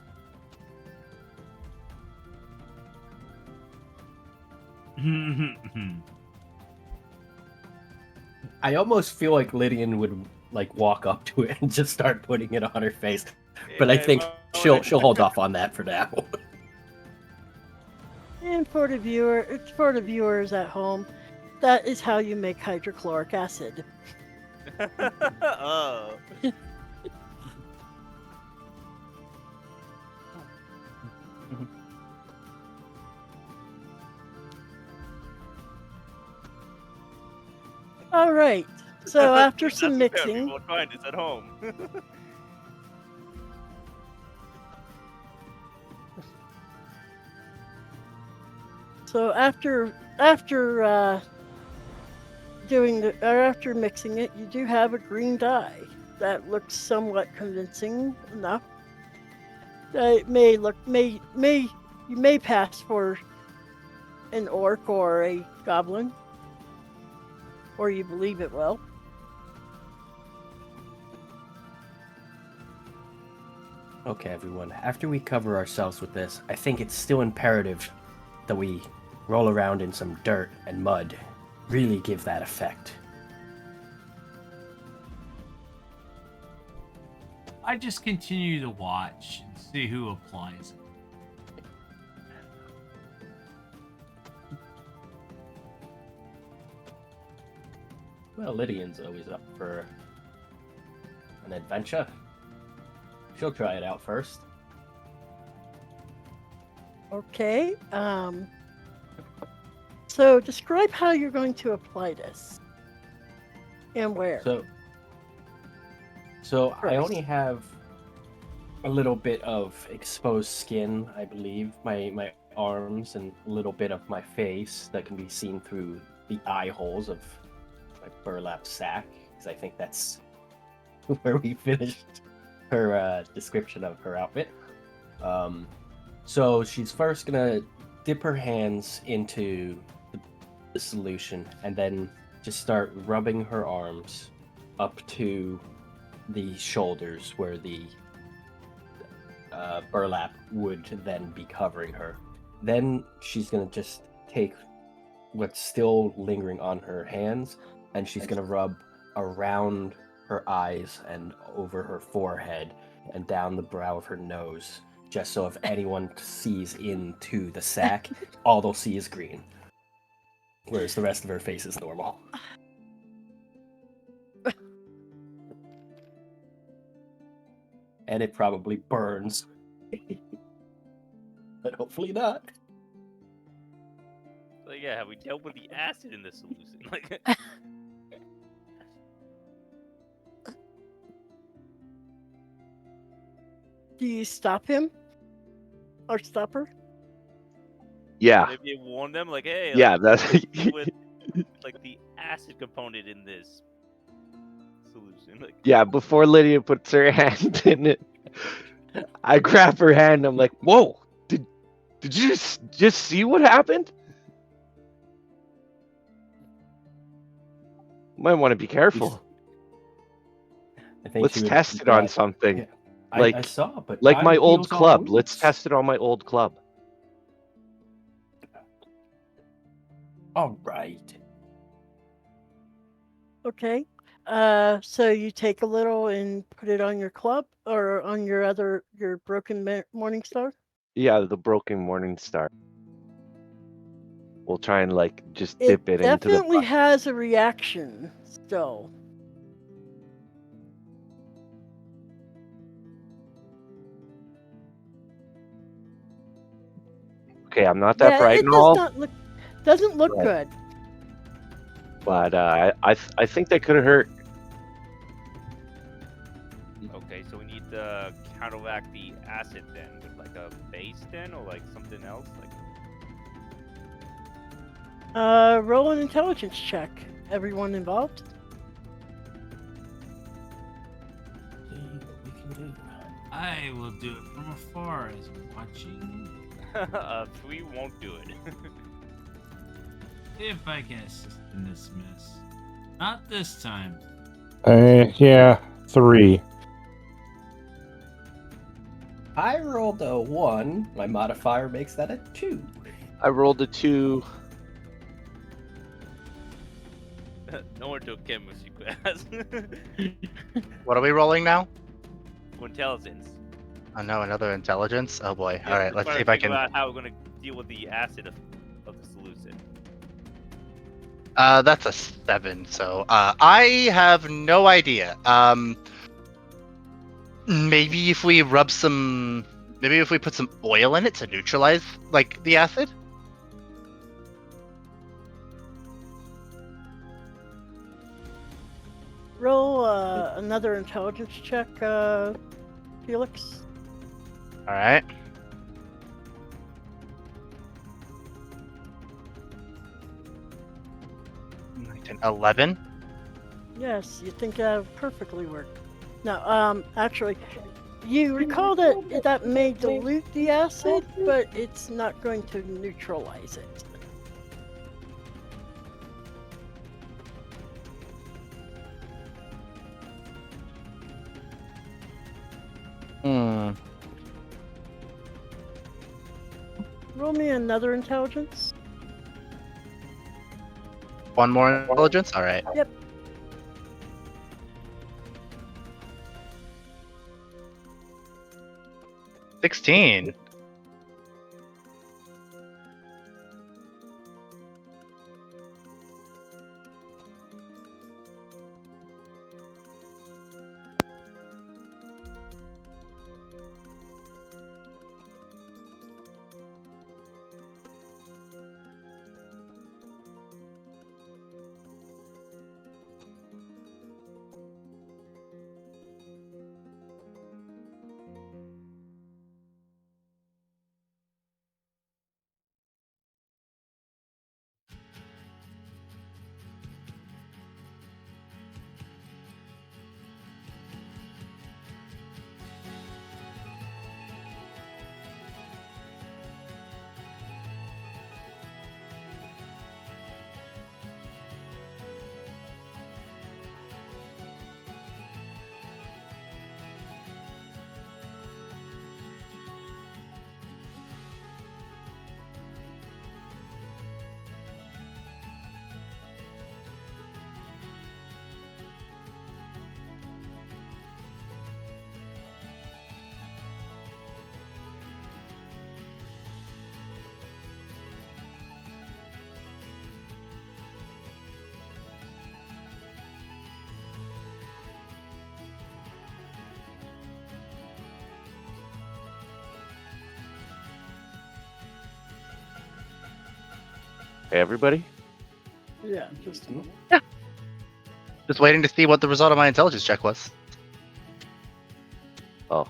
I almost feel like Lydian would like walk up to it and just start putting it on her face, but I Yeah, think well, she'll hold off on that for now. And for the viewers at home, that is how you make hydrochloric acid. Oh. All right. So after That's some fair, mixing, people are trying this at home. so after after mixing it, you do have a green dye that looks somewhat convincing enough. It you may pass for an orc or a goblin, or you believe it will. Okay, everyone. After we cover ourselves with this, I think it's still imperative that we roll around in some dirt and mud. Really give that effect. I just continue to watch and see who applies it. Well, Lydian's always up for an adventure. She'll try it out first. Okay. So describe how you're going to apply this and where. So I First. only have a little bit of exposed skin, I believe. My arms and a little bit of my face that can be seen through the eye holes of my burlap sack, because I think that's where we finished her description of her outfit. So she's first gonna dip her hands into the solution and then just start rubbing her arms up to the shoulders where the burlap would then be covering her. Then she's gonna just take what's still lingering on her hands and she's gonna rub around her eyes and over her forehead and down the brow of her nose, just so if anyone sees into the sack, all they'll see is green, whereas the rest of her face is normal. And it probably burns. But hopefully not. So yeah, have we dealt with the acid in this solution? Like, Do you stop him? Or stop her? Yeah. maybe warn them, like, hey, Yeah, like, that's with like the acid component in this solution. Like, Yeah, before Lydia puts her hand in it, I grab her hand. I'm like, "Whoa! Did you just see what happened? Might want to be careful. I think Let's she would test it yeah, on something, yeah. I like saw, but like time my old heals all club. Let's wounds. test it on my old club." All right. Okay. So you take a little and put it on your club or on your broken morning star. Yeah, the broken morning star. We'll try and like just It dip it into the. definitely has a reaction still. Okay, I'm not that Yeah, bright it and does all, not look doesn't look Right. good. but I think that could have hurt. okay, so we need to counteract the acid then with like a base then, or like something else. Like, Roll an intelligence check. Everyone involved. See what we can do. I will do it from afar as I'm watching. 3 won't do it. See if I can assist in this mess. Not this time. Yeah, 3. I rolled a 1. My modifier makes that a 2. I rolled a 2. No one took chemistry class. What are we rolling now? Intelligence. Oh no, another intelligence. Oh boy. Yeah, All right, we're let's trying see if to I figure can. out how we're gonna deal with the acid of the solution. That's a 7. So I have no idea. Maybe if we rub some, maybe if we put some oil in it to neutralize like the acid. Roll another intelligence check, Felix. All right. An 11. Yes, you think that would perfectly work. No, actually, you recall that that may dilute the acid, but it's not going to neutralize it. Hmm. Roll me another intelligence. One more intelligence. All right. Yep. 16. Hey, everybody. Yeah, just Just waiting to see what the result of my intelligence check was. Oh,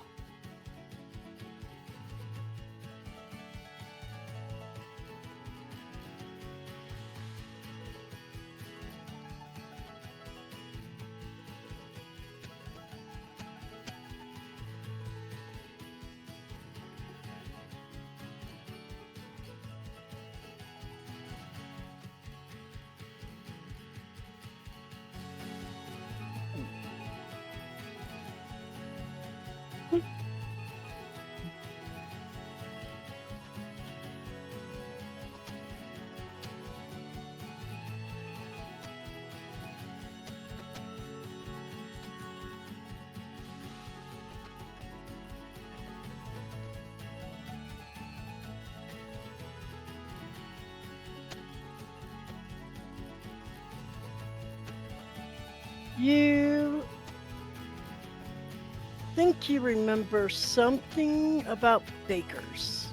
You think you remember something about bakers.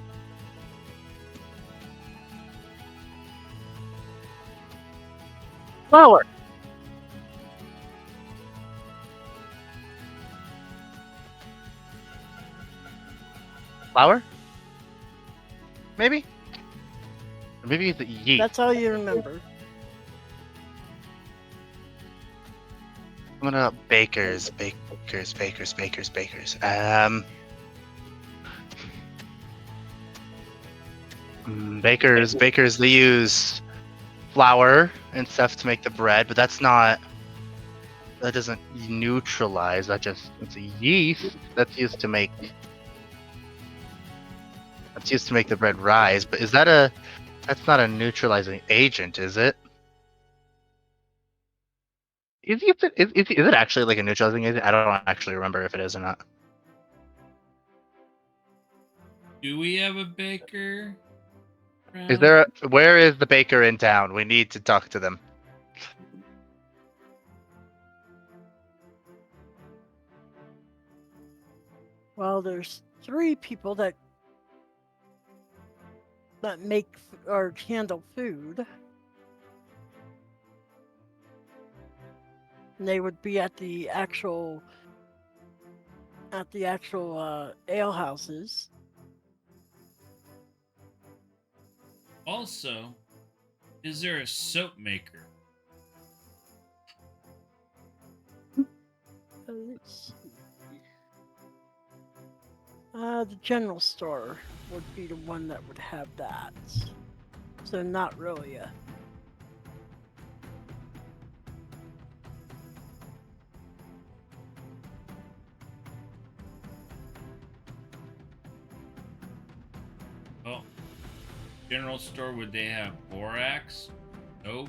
Flour. Flour? Maybe? Or maybe it's yeast. That's all you remember. I'm gonna bakers. Bakers, they use flour and stuff to make the bread, but that doesn't neutralize, it's a yeast that's used to make the bread rise, but that's not a neutralizing agent, is it? Is it actually like a neutralizing agent? I don't actually remember if it is or not. Do we have a baker? Where is the baker in town? We need to talk to them. Well, there's 3 people that make or handle food. And they would be at the actual ale houses. Also, is there a soap maker? Let's see. The general store would be the one that would have that. So not really a. Oh, general store, would they have borax? Soap?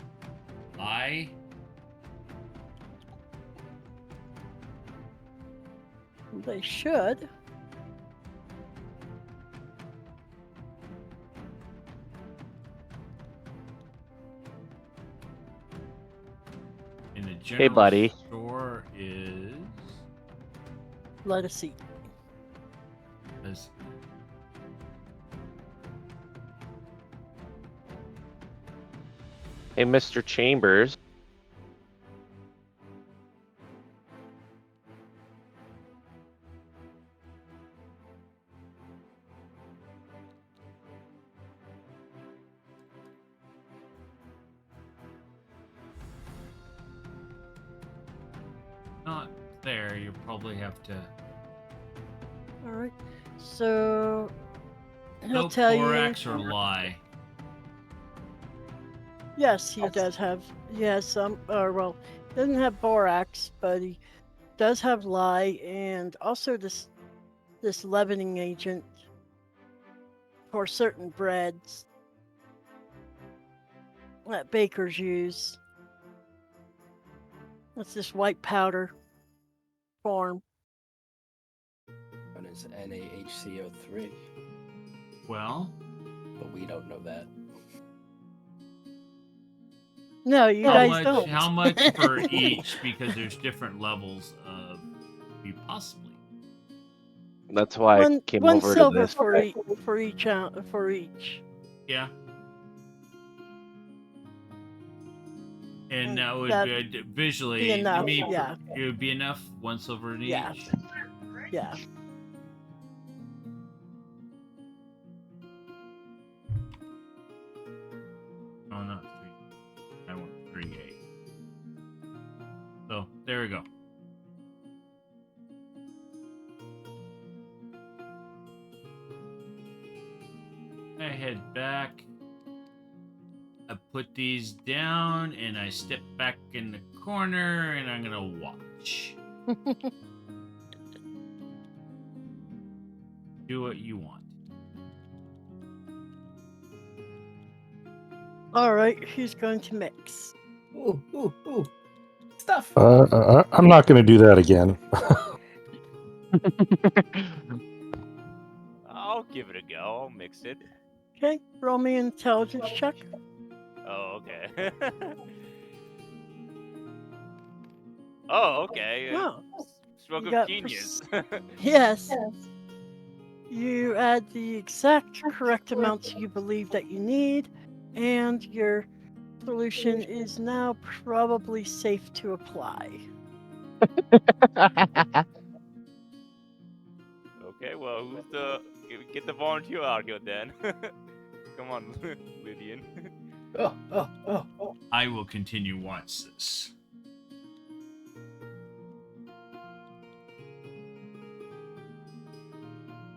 Lye? They should. And the general buddy. store is. Let us see. is- Hey, Mr. Chambers. Not there. You probably have to. All right. So he'll Soap, tell borax, you. or lye? Yes, he does have. He has some. Well, doesn't have borax, but he does have lye and also this leavening agent for certain breads that bakers use. That's this white powder form. Known as NaHCO3, Well, but we don't know that. No, you how guys much? don't. How much for each? Because there's different levels of you possibly. That's why I came one over to silver this. for each. For each. Yeah. And that would That'd be visually. be enough, Me, yeah. It would be enough. One silver in Yeah. each. Yeah. Oh, not 3. I want 3-8. So there we go. I head back. I put these down and I step back in the corner and I'm gonna watch. Do what you want. All right, who's going to mix? Ooh. Stuff. I'm not going to do that again. I'll give it a go. I'll mix it. Okay, roll me an intelligence check. Oh, okay. Oh, okay. Oh, Stroke you of got genius. yes. You add the exact correct amounts you believe that you need, and your solution is now probably safe to apply. Okay, well, who's the get the volunteer out here then? Come on, Lydian. Oh. I will continue watch this.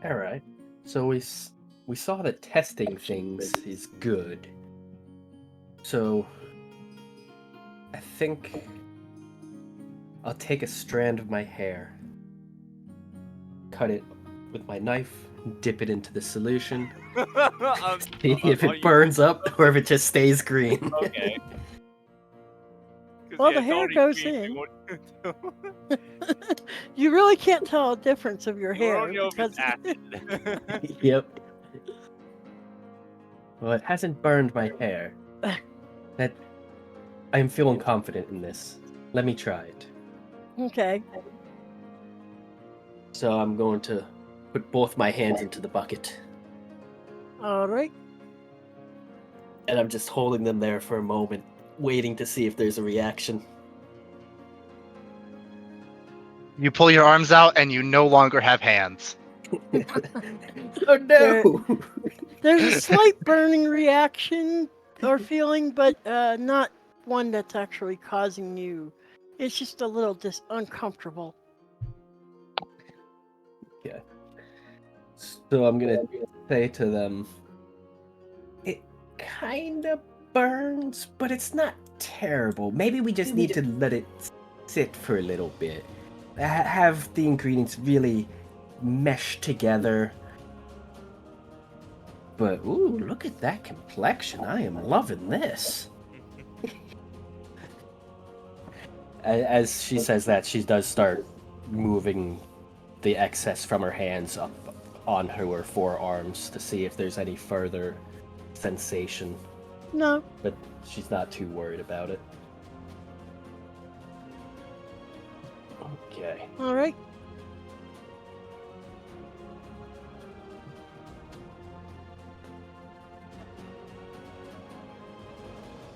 All right. So we saw that testing things is good. So I think I'll take a strand of my hair, cut it with my knife, dip it into the solution, see if it burns up or if it just stays green. Okay. 'Cause, Well, yeah, the it's hair already goes green, in. so You really can't tell a difference of your we hair don't know if it's because acid. Yep. Well, it hasn't burned my hair. That I'm feeling confident in this. Let me try it. okay. So I'm going to put both my hands into the bucket. All right. And I'm just holding them there for a moment, waiting to see if there's a reaction. You pull your arms out and you no longer have hands. Oh no! There's a slight burning reaction or feeling, but not one that's actually causing you. It's just a little uncomfortable. Okay. So I'm gonna say to them, it kinda burns, but it's not terrible. Maybe we just need to let it sit for a little bit. Have the ingredients really mesh together. But ooh, look at that complexion. I am loving this. As she says that, she does start moving the excess from her hands up on her forearms to see if there's any further sensation. No. But she's not too worried about it. Okay. All right.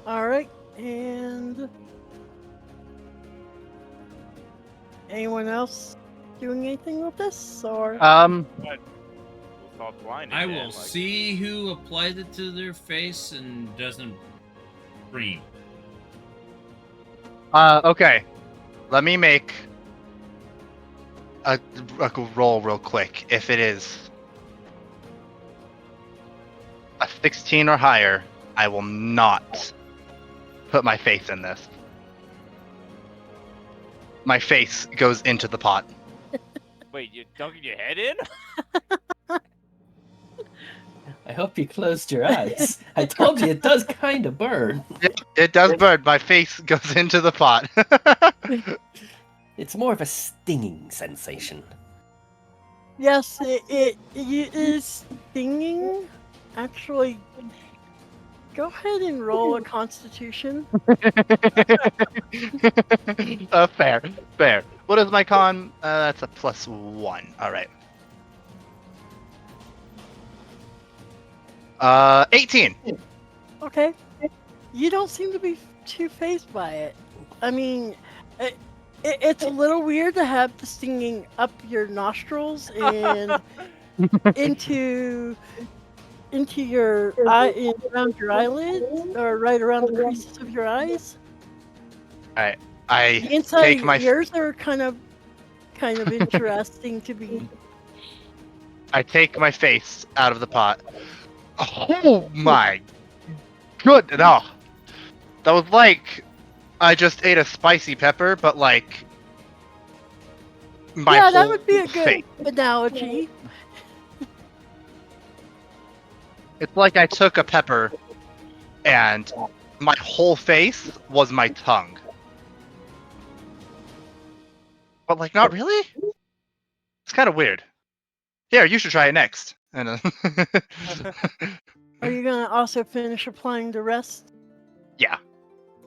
All right. And anyone else doing anything with this, or? We'll stop blinding I them, will like- see who applied it to their face and doesn't scream. Okay. Let me make a roll real quick. If it is a 16 or higher, I will not put my face in this. My face goes into the pot. Wait, you're dunking your head in? I hope you closed your eyes. I told you it does kind of burn. It does burn. My face goes into the pot. It's more of a stinging sensation. Yes, it is stinging. Actually, go ahead and roll a Constitution. Fair. What is my con? That's a +1. All right. 18. Okay. You don't seem to be too phased by it. I mean, it's a little weird to have the stinging up your nostrils and into your eye, around your eyelids, or right around the creases of your eyes. I The inside take of your my ears are kind of interesting to be. I take my face out of the pot. Oh my good! No, that was like I just ate a spicy pepper, but like my Yeah, whole that would be a good face. analogy. It's like I took a pepper, and my whole face was my tongue. But like, not really. It's kind of weird. Here, you should try it next. And Are you gonna also finish applying the rest? yeah.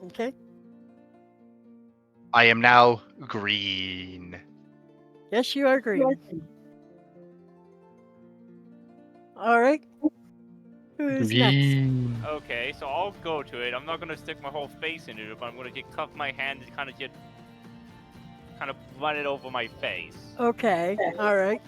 Okay. I am now green. Yes, you are green. All right. Who's next? Okay, so I'll go to it. I'm not gonna stick my whole face into it, but I'm gonna just cup my hand and kind of run it over my face. Okay. All right.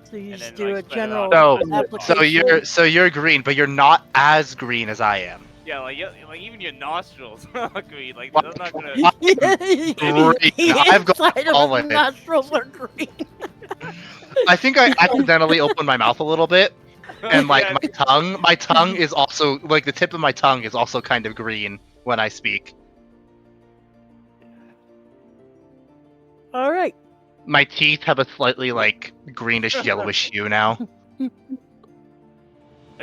So you And just then, do like, a spread it out. general So application. you're green, but you're not as green as I am. Yeah, like even your nostrils are green. Like What? I'm not gonna. Green. I've got Inside of all his of it. nostrils are green. I think I accidentally opened my mouth a little bit, and like Yeah, my tongue is also like the tip of my tongue is also kind of green when I speak. All right. My teeth have a slightly like greenish yellowish hue now.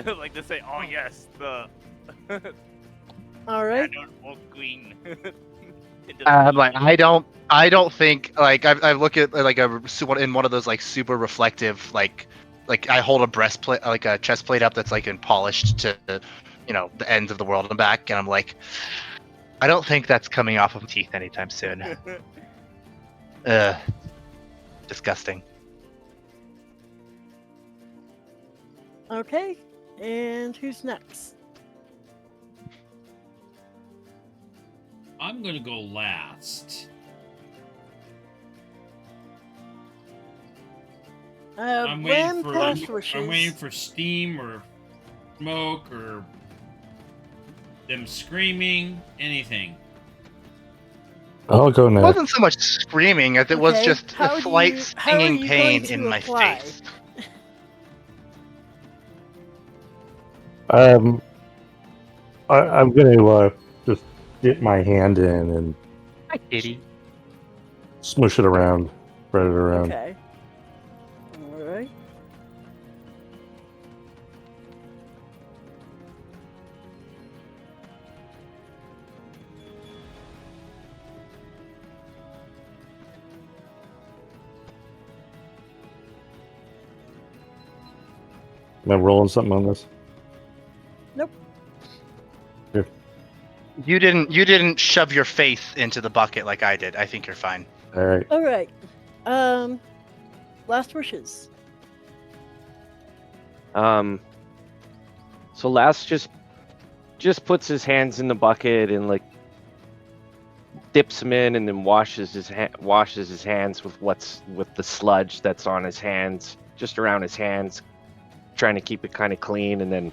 like to say, oh yes, the All right. all green. Like I don't think like I look at like in one of those like super reflective like I hold a breastplate like a chest plate up that's like in polished to the ends of the world and back, and I'm like, I don't think that's coming off of teeth anytime soon. Disgusting. Okay. And who's next? I'm gonna go last. I'm When Plus wishes. I'm waiting for steam or smoke or them screaming, anything. I'll go It next. wasn't so much screaming as it was Okay, just how a do slight you- how are stinging you pain going to in my apply? face. I'm gonna just dip my hand in and Hi, kitty. smush it around, spread it around. Okay. All right. Am I rolling something on this? Nope. Here. You didn't shove your face into the bucket like I did. I think you're fine. All right. All right. Last wishes. So Last just puts his hands in the bucket and like dips them in, and then washes his hands with the sludge that's on his hands, just around his hands, trying to keep it kind of clean, and then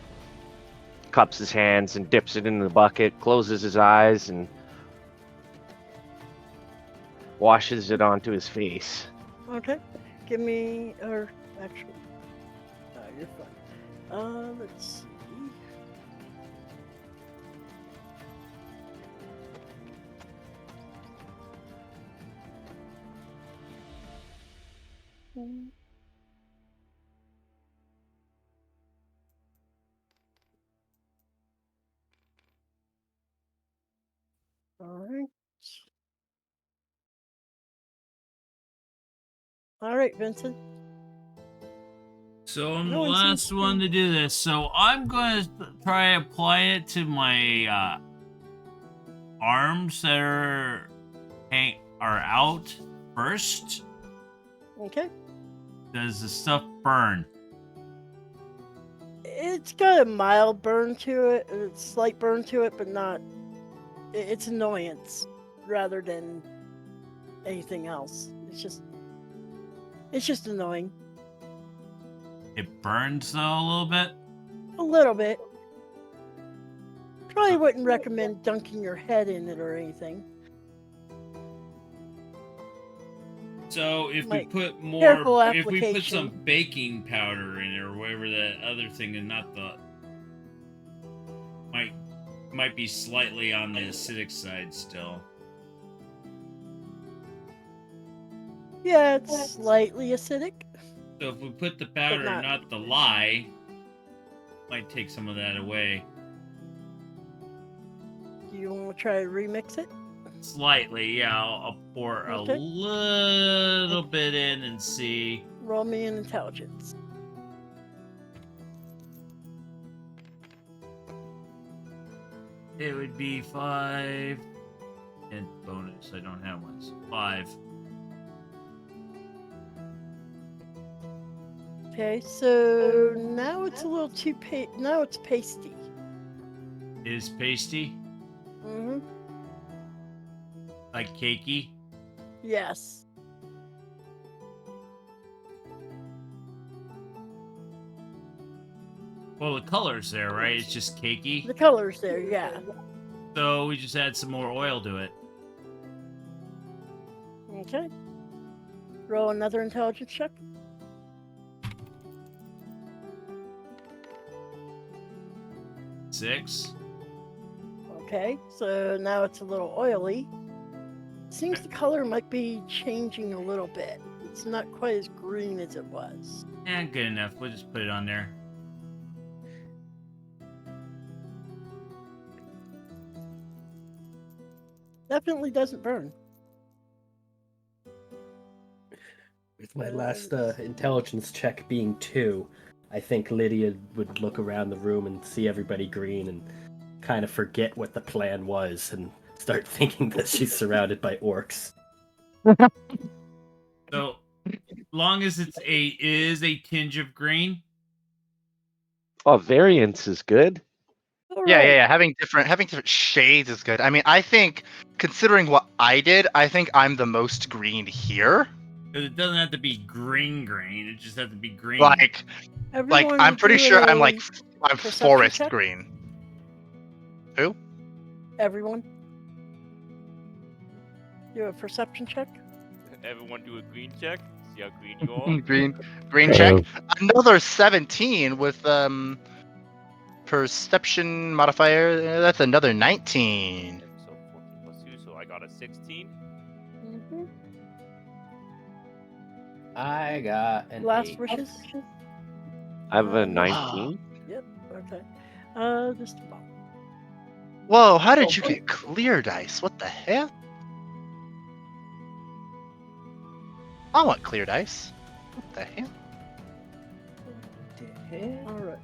cups his hands and dips it in the bucket, closes his eyes, and washes it onto his face. Okay. Give me, or actually, you're fine. Let's see. All right. All right, Vincent. So I'm No the one seems last to one be- to do this. So I'm going to try to apply it to my arms that are out first. Okay. Does the stuff burn? It's got a mild burn to it, a slight burn to it, but not. It's annoyance rather than anything else. It's just annoying. It burns though a little bit. A little bit. Probably wouldn't recommend dunking your head in it or anything. So if we Like, put more, careful if we put some application. baking powder in it or whatever that other thing, and not the might be slightly on the acidic side still. Yeah, it's slightly acidic. So if we put the powder, not- not the lye, might take some of that away. Do you want to try to remix it? Slightly, yeah. I'll pour Okay. a little bit in and see. Roll me an intelligence. It would be 5, And bonus, I don't have one. So 5. Okay, so now it's a little too now it's pasty. Is pasty Mm-hmm. like cakey? Yes. Well, the color's there, right? It's just cakey. The color's there, yeah. So we just add some more oil to it. Okay. Roll another intelligence check. Six. Okay, so now it's a little oily. Seems the color might be changing a little bit. It's not quite as green as it was. And good enough. We'll just put it on there. Definitely doesn't burn. With my last intelligence check being 2, I think Lydia would look around the room and see everybody green and kind of forget what the plan was and start thinking that she's surrounded by orcs. So, long as it is a tinge of green. Oh, variance is good. All Yeah, right. yeah, yeah. Having different shades is good. I mean, I think considering what I did, I think I'm the most green here. Because it doesn't have to be green. It just has to be green. Like Everyone I'm pretty do sure I'm a I'm perception forest check? green. Who? Everyone. Do a perception check. Everyone do a green check. See how green you are. Green check. Another 17 with perception modifier. That's another 19. So 14 plus 2, so I got a 16. Mm-hmm. I got an Last 8. wishes. I have a Um, 19. Yep. Okay. Just a moment. Whoa, how did you get clear dice? What the hell? I want clear dice. What the hell? All right.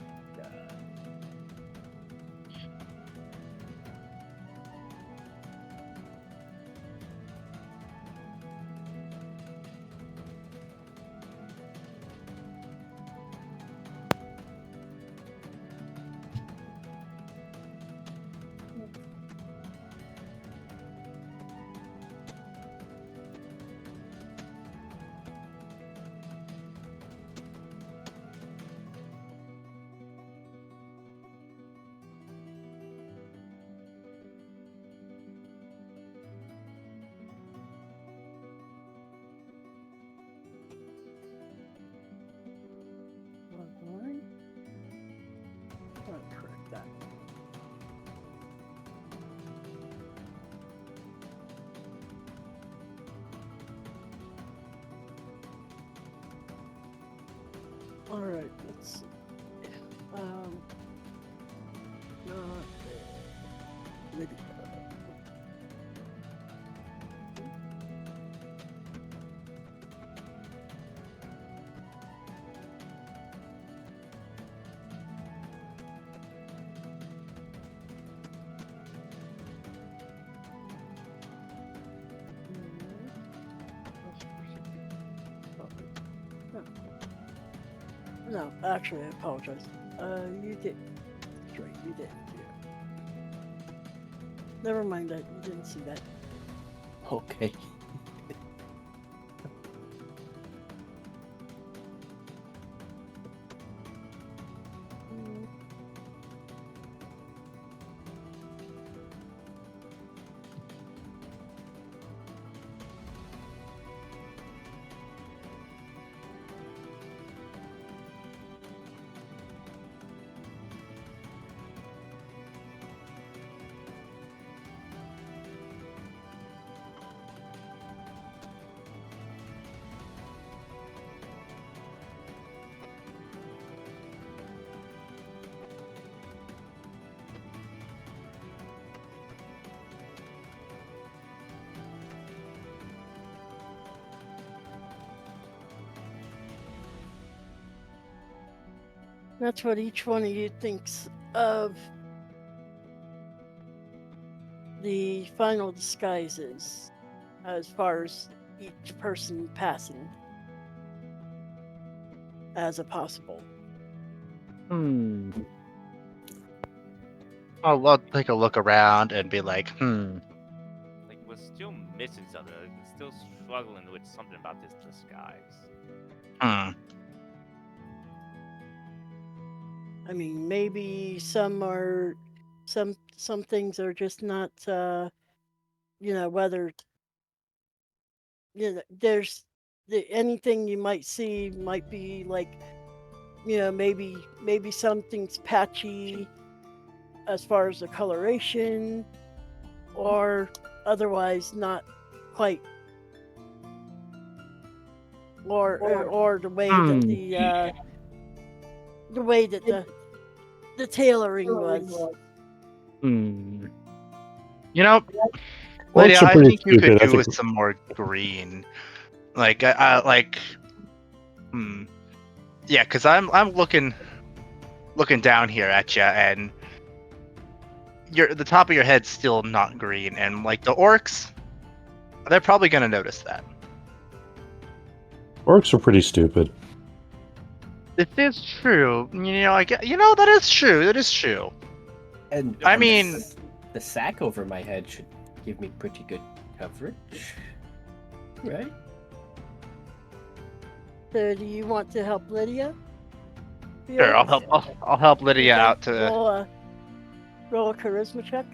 Line. I'll correct that. All right, let's see. Not Lydia. No, actually, I apologize. You did. That's right, you did. Yeah. Never mind that. You didn't see that. Okay. Mm. That's what each one of you thinks of the final disguises as far as each person passing as a possible. I'll take a look around and be like, Like, we're still missing something. Like, we're still struggling with something about this disguise. I mean, maybe some things are just not, whether, there's anything you might see might be like, maybe something's patchy as far as the coloration, or otherwise not quite, or the way that the way that the tailoring was. You know, Orcs Lydia, are I pretty think you could stupid. I do think with some more green. Like, yeah, because I'm looking down here at you, and the top of your head's still not green, and like the orcs, they're probably gonna notice that. orcs are pretty stupid. This is true. I get. That is true. That is true. And I mean, the sack over my head should give me pretty good coverage, right? So, do you want to help Lydia? sure, I'll help. I'll help Lydia Okay, out to. roll a charisma check.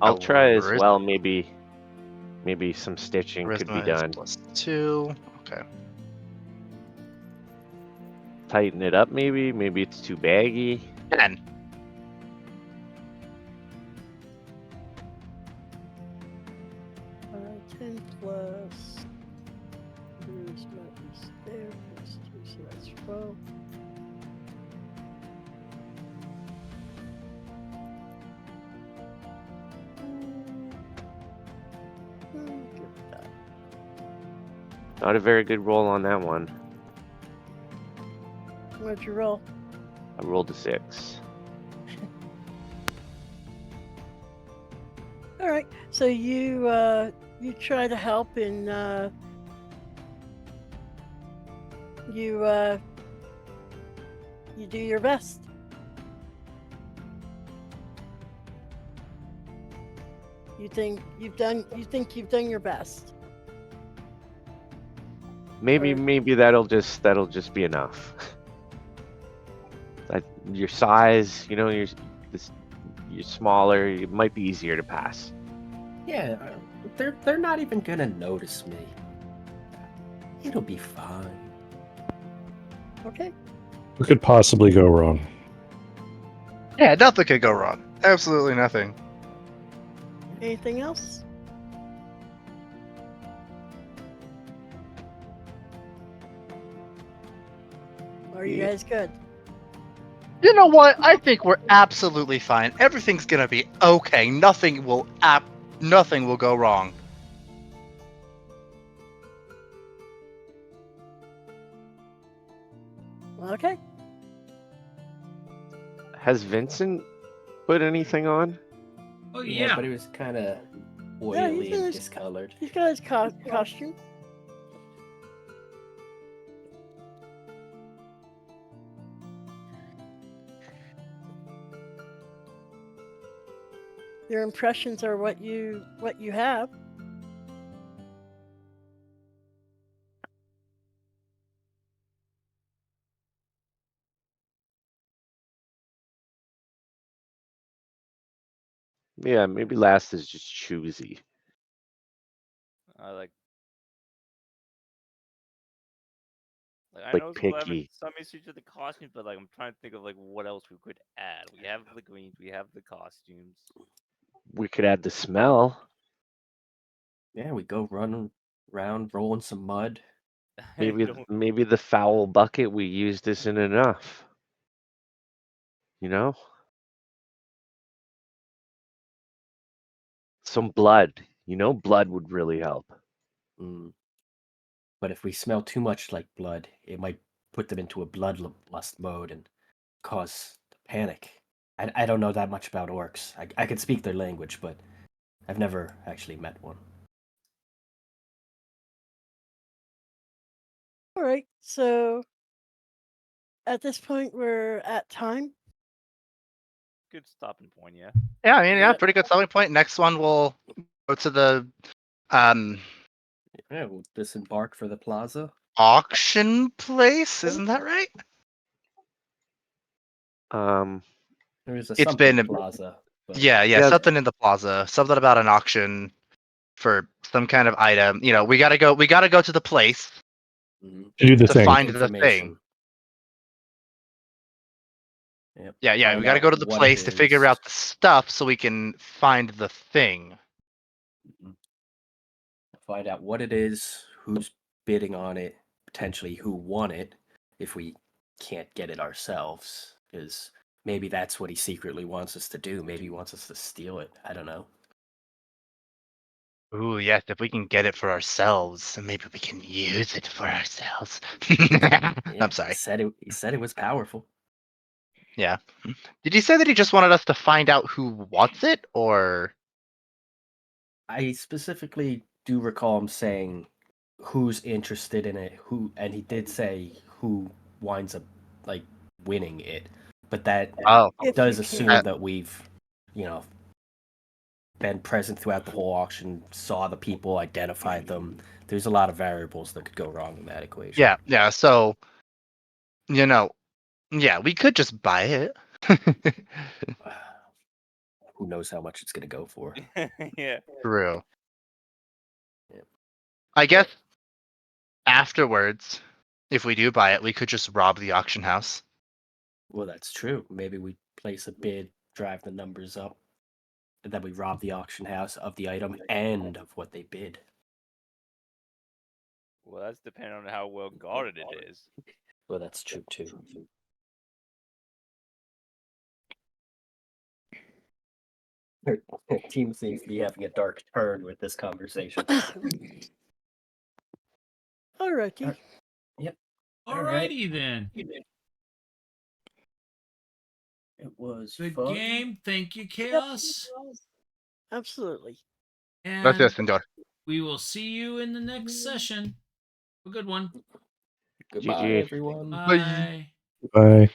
I'll try as charisma- well. Maybe some stitching could be Charisma is done. +2. Okay. Tighten it up, maybe. Maybe it's too baggy. 10. Uh, 10 plus charisma is there, plus 2, so that's 12. Give it that. Not a very good roll on that one. What'd you roll? I rolled a 6. All right, so you try to help, and you do your best. You think you've done your best. Maybe Or- that'll just be enough. Your size, you're smaller. It might be easier to pass. Yeah, they're not even gonna notice me. It'll be fine. Okay. What could possibly go wrong? Yeah, nothing could go wrong. Absolutely nothing. Anything else? Are you guys good? You know what? I think we're absolutely fine. Everything's gonna be okay. Nothing will go wrong. Okay. Has Vincent put anything on? Oh Yeah, yeah. but it was kind of Yeah, oily he's and in discolored. He's got his costume. Your impressions are what you have. Yeah, maybe last is just choosy. Like I Like know we're having picky. some issues with the costumes, but like I'm trying to think of like what else we could add. We have the greens, we have the costumes. We could add the smell. Yeah, we go run around, roll in some mud. Don't- Maybe the foul bucket we used isn't enough. Some blood. Blood would really help. Mm. But if we smell too much like blood, it might put them into a bloodlust mode and cause panic I don't know that much about orcs. I could speak their language, but I've never actually met one. All right, so at this point we're at time. Good stopping point, yeah. Yeah, I mean, yeah, Yep. pretty good selling point. Next one will go to the Yeah, we'll disembark for the plaza. auction place. Isn't that right? There is a It's something been plaza. But yeah, Yeah. something in the plaza, something about an auction for some kind of item. You know, we gotta go to the place Mhm. To do the to thing. find the thing. Information. Yep. Yeah, we Find gotta out go to the what it place to figure is. out the stuff so we can find the thing. Mhm. Find out what it is, who's bidding on it, potentially who won it, if we can't get it ourselves. Because maybe that's what he secretly wants us to do. Maybe he wants us to steal it. I don't know. Ooh, yes, if we can get it for ourselves, then maybe we can use it for ourselves. Yeah, I'm sorry. He said it was powerful. Yeah. Did he say that he just wanted us to find out who wants it, or? I specifically do recall him saying who's interested in it, and he did say who winds up like winning it. But that Oh, If does you assume can. that we've, you know, been present throughout the whole auction, saw the people, identified them. There's a lot of variables that could go wrong in that equation. yeah. So, you know, yeah, we could just buy it. Who knows how much it's going to go for? Yeah. True. Yeah. I guess afterwards, if we do buy it, we could just rob the auction house. Well, that's true. Maybe we place a bid, drive the numbers up, and then we rob the auction house of the item and of what they bid. Well, that's depending on how well guarded it is. Well, that's true too. Team seems to be having a dark turn with this conversation. All righty. Yep. Alrighty then. It was Good fun. game. Thank you, Chaos. Absolutely. Let's And just enjoy. we will see you in the next session. A good one. Goodbye, GG. everyone. Bye. Bye.